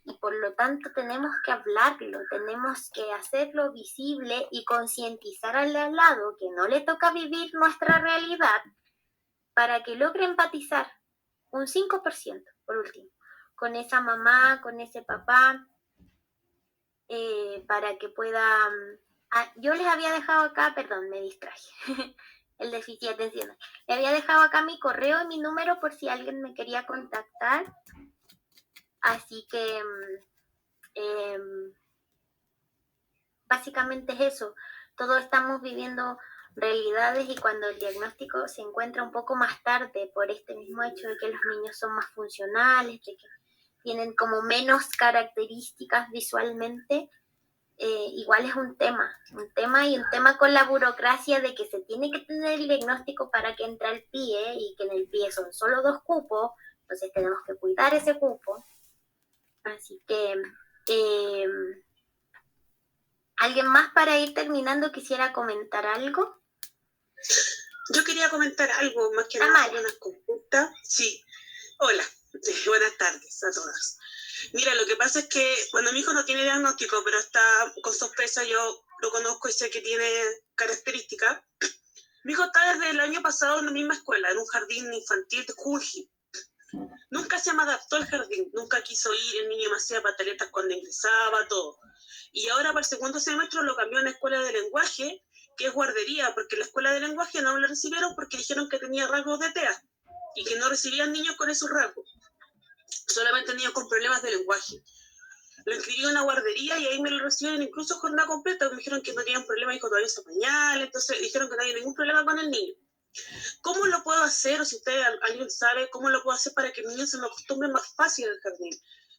y por lo tanto tenemos que hablarlo, tenemos que hacerlo visible y concientizar al de al lado que no le toca vivir nuestra realidad para que logre empatizar. Un 5%, por último, con esa mamá, con ese papá, para que pueda... yo les había dejado acá, perdón, me distraje, el déficit de atención. Le había dejado acá mi correo y mi número por si alguien me quería contactar. Así que básicamente es eso. Todos estamos viviendo realidades y cuando el diagnóstico se encuentra un poco más tarde por este mismo hecho de que los niños son más funcionales, de que tienen como menos características visualmente, igual es un tema y un tema con la burocracia de que se tiene que tener el diagnóstico para que entre al PIE y que en el PIE son solo 2 cupos, entonces tenemos que cuidar ese cupo. Así que ¿alguien más para ir terminando quisiera comentar algo? Yo quería comentar algo, más que nada una consulta. Sí, hola, buenas tardes a todas. Mira, lo que pasa es que, bueno, mi hijo no tiene diagnóstico, pero está con sospecha, yo lo conozco y sé que tiene características. Mi hijo está desde el año pasado en la misma escuela, en un jardín infantil de Junji. Nunca se me adaptó al jardín, nunca quiso ir, el niño me hacía pataletas cuando ingresaba, todo. Y ahora para el segundo semestre lo cambió a una escuela de lenguaje, que es guardería, porque la escuela de lenguaje no lo recibieron porque dijeron que tenía rasgos de TEA y que no recibían niños con esos rasgos, solamente niños con problemas de lenguaje. Lo inscribí en una guardería y ahí me lo recibieron incluso jornada completa, me dijeron que no tenían problema, dijo todavía usa pañales, entonces dijeron que no había ningún problema con el niño. ¿Cómo lo puedo hacer, o si alguien sabe, cómo lo puedo hacer para que el niño se me acostumbre más fácil al jardín?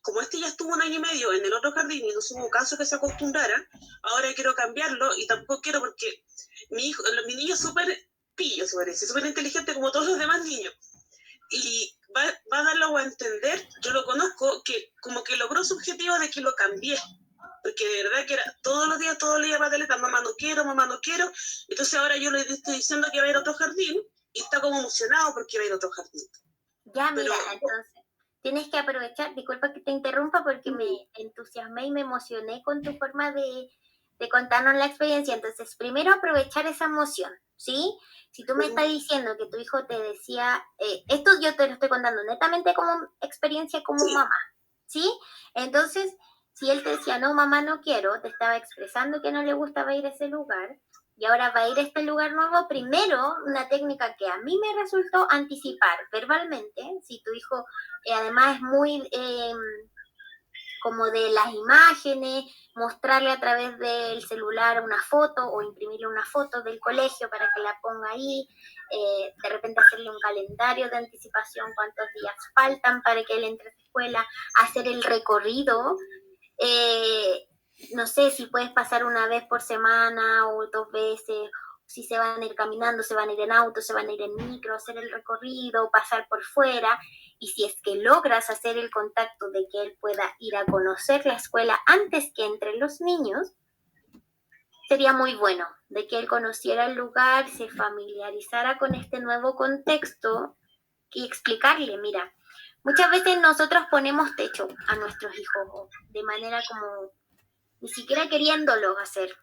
Como este ya estuvo 1 año y medio en el otro jardín y no hubo caso que se acostumbrara, ahora quiero cambiarlo y tampoco quiero porque mi niño es súper pillo, se parece, súper inteligente como todos los demás niños. Y va a darlo a entender, yo lo conozco, que como que logró su objetivo de que lo cambié. Porque de verdad que era todos los días pataleta, mamá no quiero, entonces ahora yo le estoy diciendo que va a ir a otro jardín y está como emocionado porque va a ir a otro jardín. Ya, mira, entonces tienes que aprovechar, disculpa que te interrumpa porque me entusiasmé y me emocioné con tu forma de contarnos la experiencia, entonces primero aprovechar esa emoción, ¿sí? Si tú me estás diciendo que tu hijo te decía, esto yo te lo estoy contando netamente como experiencia como mamá, ¿sí? Entonces, si él te decía, no, mamá, no quiero, te estaba expresando que no le gustaba ir a ese lugar, y ahora va a ir a este lugar nuevo, primero, una técnica que a mí me resultó anticipar verbalmente, si tu hijo además es muy como de las imágenes, mostrarle a través del celular una foto o imprimirle una foto del colegio para que la ponga ahí, de repente hacerle un calendario de anticipación, cuántos días faltan para que él entre a la escuela, hacer el recorrido, no sé si puedes pasar una vez por semana o 2 veces, si se van a ir caminando, se van a ir en auto, se van a ir en micro, hacer el recorrido, pasar por fuera, y si es que logras hacer el contacto de que él pueda ir a conocer la escuela antes que entre los niños, sería muy bueno, de que él conociera el lugar, se familiarizara con este nuevo contexto y explicarle, mira, muchas veces nosotros ponemos techo a nuestros hijos de manera como ni siquiera queriéndolo hacer.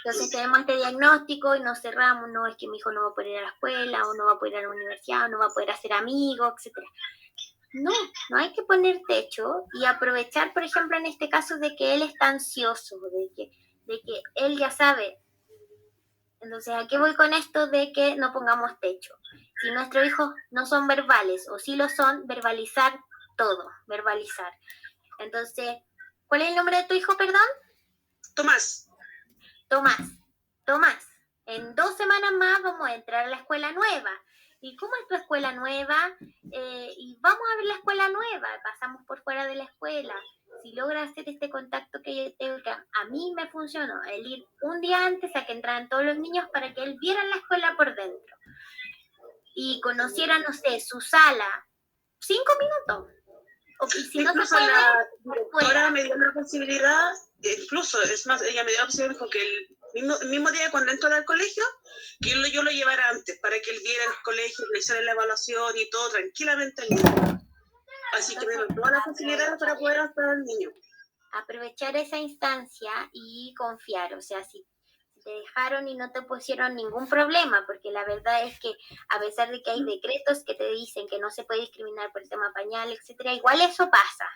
Entonces tenemos este diagnóstico y nos cerramos, no, es que mi hijo no va a poder ir a la escuela, o no va a poder ir a la universidad, o no va a poder hacer amigos, etc. No hay que poner techo y aprovechar, por ejemplo, en este caso de que él está ansioso, de que él ya sabe. Entonces, ¿a qué voy con esto de que no pongamos techo? Si nuestros hijos no son verbales, o si lo son, verbalizar todo, verbalizar. Entonces, ¿cuál es el nombre de tu hijo, perdón? Tomás, en 2 semanas más vamos a entrar a la escuela nueva. ¿Y cómo es tu escuela nueva? Y vamos a ver la escuela nueva, pasamos por fuera de la escuela. Si logras hacer este contacto que a mí me funcionó, el ir un día antes a que entraran todos los niños para que él viera la escuela por dentro. Y conociera, no sé, su sala, 5 minutos. O si no se puede, la directora me dio la posibilidad, incluso, es más, ella me dio la posibilidad, dijo que el mismo día cuando entró al colegio, que yo lo llevara antes, para que él viera el colegio, le hiciera la evaluación y todo tranquilamente al niño. Así que me dio todas las posibilidades para poder hacer al niño. Aprovechar esa instancia y confiar, o sea, si te dejaron y no te pusieron ningún problema, porque la verdad es que a pesar de que hay decretos que te dicen que no se puede discriminar por el tema pañal, etcétera, igual eso pasa.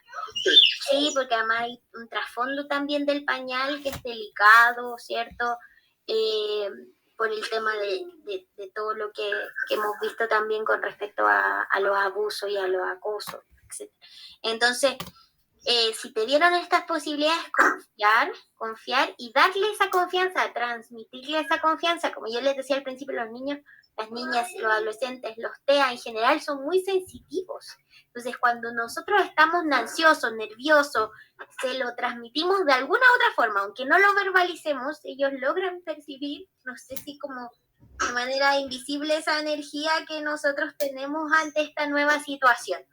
Sí, porque además hay un trasfondo también del pañal que es delicado, ¿cierto? Por el tema de todo lo que hemos visto también con respecto a los abusos y a los acosos, etcétera. Entonces, si te dieron estas posibilidades, confiar y darle esa confianza, transmitirle esa confianza. Como yo les decía al principio, los niños, las niñas, los adolescentes, los TEA en general son muy sensitivos. Entonces, cuando nosotros estamos ansiosos, nerviosos, se lo transmitimos de alguna otra forma, aunque no lo verbalicemos, ellos logran percibir, no sé si como de manera invisible, esa energía que nosotros tenemos ante esta nueva situación.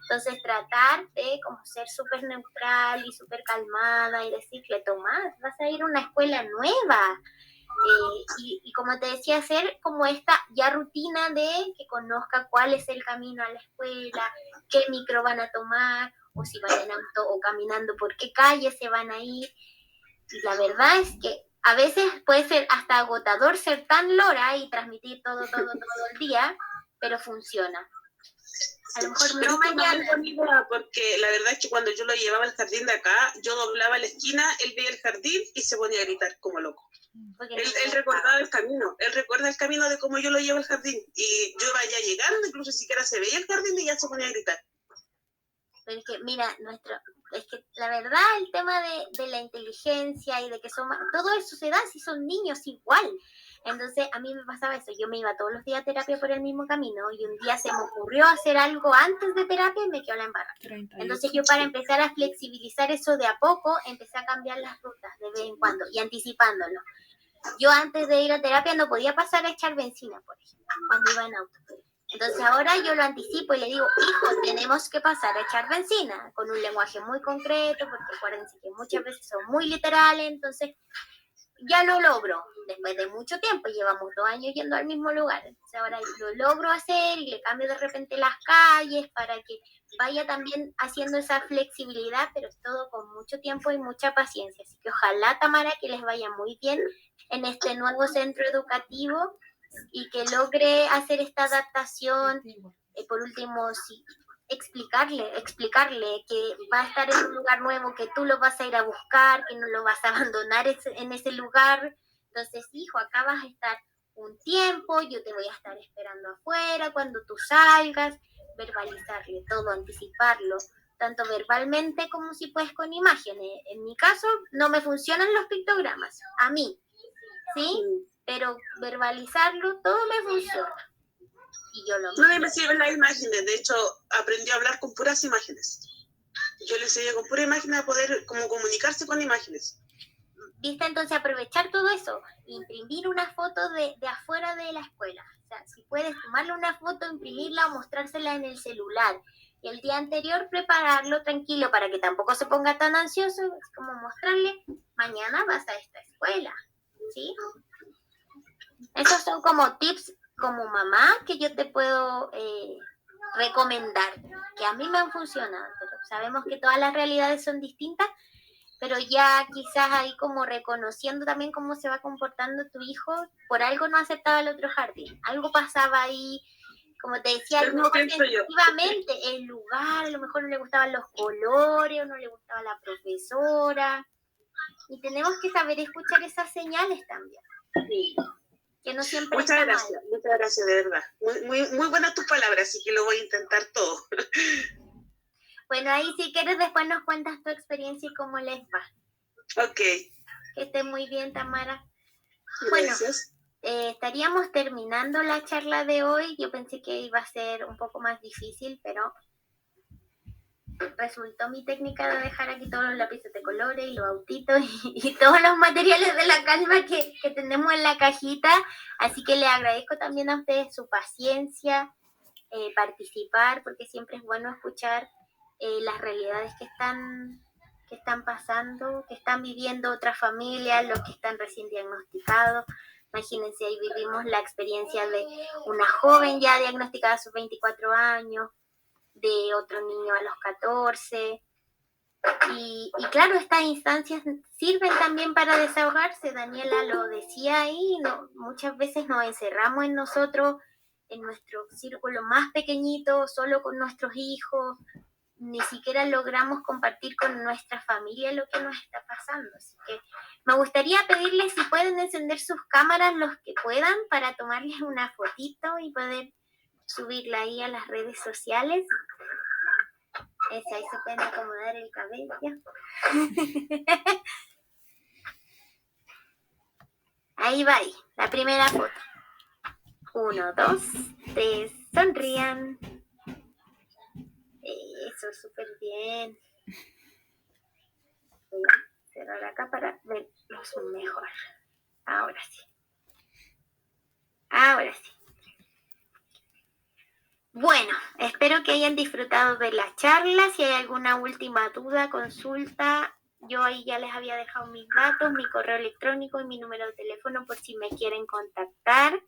Entonces, tratar de como ser súper neutral y súper calmada y decirle, Tomás, vas a ir a una escuela nueva. Y como te decía, hacer como esta ya rutina de que conozca cuál es el camino a la escuela, qué micro van a tomar, o si van en auto o caminando, por qué calle se van a ir. Y la verdad es que a veces puede ser hasta agotador ser tan lora y transmitir todo el día, pero funciona. A lo mejor no mañana. Porque la verdad es que cuando yo lo llevaba al jardín de acá, yo doblaba la esquina, él veía el jardín y se ponía a gritar como loco. Él recordaba el camino, él recuerda el camino de cómo yo lo llevo al jardín. Y yo vaya llegando, incluso siquiera se veía el jardín y ya se ponía a gritar. Pero es que, mira, es que la verdad el tema de la inteligencia y de que todo eso se da si son niños igual. Entonces a mí me pasaba eso, yo me iba todos los días a terapia por el mismo camino y un día se me ocurrió hacer algo antes de terapia y me quedó la embarrada. Entonces yo, para empezar a flexibilizar eso de a poco, empecé a cambiar las rutas de vez en cuando y anticipándolo. Yo antes de ir a terapia no podía pasar a echar benzina, por ejemplo, cuando iba en auto. Entonces ahora yo lo anticipo y le digo, hijo, tenemos que pasar a echar benzina, con un lenguaje muy concreto, porque acuérdense que muchas veces son muy literales. Entonces ya lo logro, después de mucho tiempo, llevamos 2 años yendo al mismo lugar. Entonces ahora lo logro hacer y le cambio de repente las calles para que vaya también haciendo esa flexibilidad, pero es todo con mucho tiempo y mucha paciencia. Así que ojalá, Tamara, que les vaya muy bien en este nuevo centro educativo y que logre hacer esta adaptación. Por último, sí, explicarle que va a estar en un lugar nuevo, que tú lo vas a ir a buscar, que no lo vas a abandonar en ese lugar. Entonces, hijo, acá vas a estar un tiempo, yo te voy a estar esperando afuera cuando tú salgas, verbalizarle todo, anticiparlo, tanto verbalmente como si puedes con imágenes. En mi caso, no me funcionan los pictogramas, a mí, ¿sí? Pero verbalizarlo, todo me funciona. Y yo lo No me sirven las imágenes, de hecho, aprendí a hablar con puras imágenes. Yo le enseñé con pura imagen a poder como comunicarse con imágenes. ¿Viste? Entonces aprovechar todo eso, imprimir una foto de afuera de la escuela. O sea, si puedes tomarle una foto, imprimirla o mostrársela en el celular. Y el día anterior prepararlo tranquilo para que tampoco se ponga tan ansioso. Es como mostrarle, mañana vas a esta escuela. ¿Sí? Esos son como tips como mamá que yo te puedo recomendar, que a mí me han funcionado. Pero sabemos que todas las realidades son distintas, pero ya quizás ahí como reconociendo también cómo se va comportando tu hijo, por algo no aceptaba el otro jardín, algo pasaba ahí, como te decía, a lo mejor efectivamente el lugar, a lo mejor no le gustaban los colores, o no le gustaba la profesora, y tenemos que saber escuchar esas señales también. Sí. Que no siempre muchas gracias, de verdad. Muy buenas tus palabras, así que lo voy a intentar todo. Bueno, ahí si quieres después nos cuentas tu experiencia y cómo les va. Ok. Que esté muy bien, Tamara. Gracias. Bueno, estaríamos terminando la charla de hoy. Yo pensé que iba a ser un poco más difícil, pero resultó mi técnica de dejar aquí todos los lápices de colores y los autitos y todos los materiales de la calma que tenemos en la cajita. Así que le agradezco también a ustedes su paciencia, participar, porque siempre es bueno escuchar las realidades que están pasando, que están viviendo otras familias, los que están recién diagnosticados. Imagínense, ahí vivimos la experiencia de una joven ya diagnosticada a sus 24 años, de otro niño a los 14. Y claro, estas instancias sirven también para desahogarse. Daniela lo decía ahí, muchas veces nos encerramos en nosotros, en nuestro círculo más pequeñito, solo con nuestros hijos, ni siquiera logramos compartir con nuestra familia lo que nos está pasando. Así que me gustaría pedirles si pueden encender sus cámaras los que puedan para tomarles una fotito y poder subirla ahí a las redes sociales. Ahí se pueden acomodar el cabello. Ahí va, la primera foto. 1, 2, 3, sonrían. Eso, súper bien. Voy a cerrar acá para verlos mejor. Ahora sí. Ahora sí. Bueno, espero que hayan disfrutado de la charla. Si hay alguna última duda, consulta, yo ahí ya les había dejado mis datos, mi correo electrónico y mi número de teléfono por si me quieren contactar.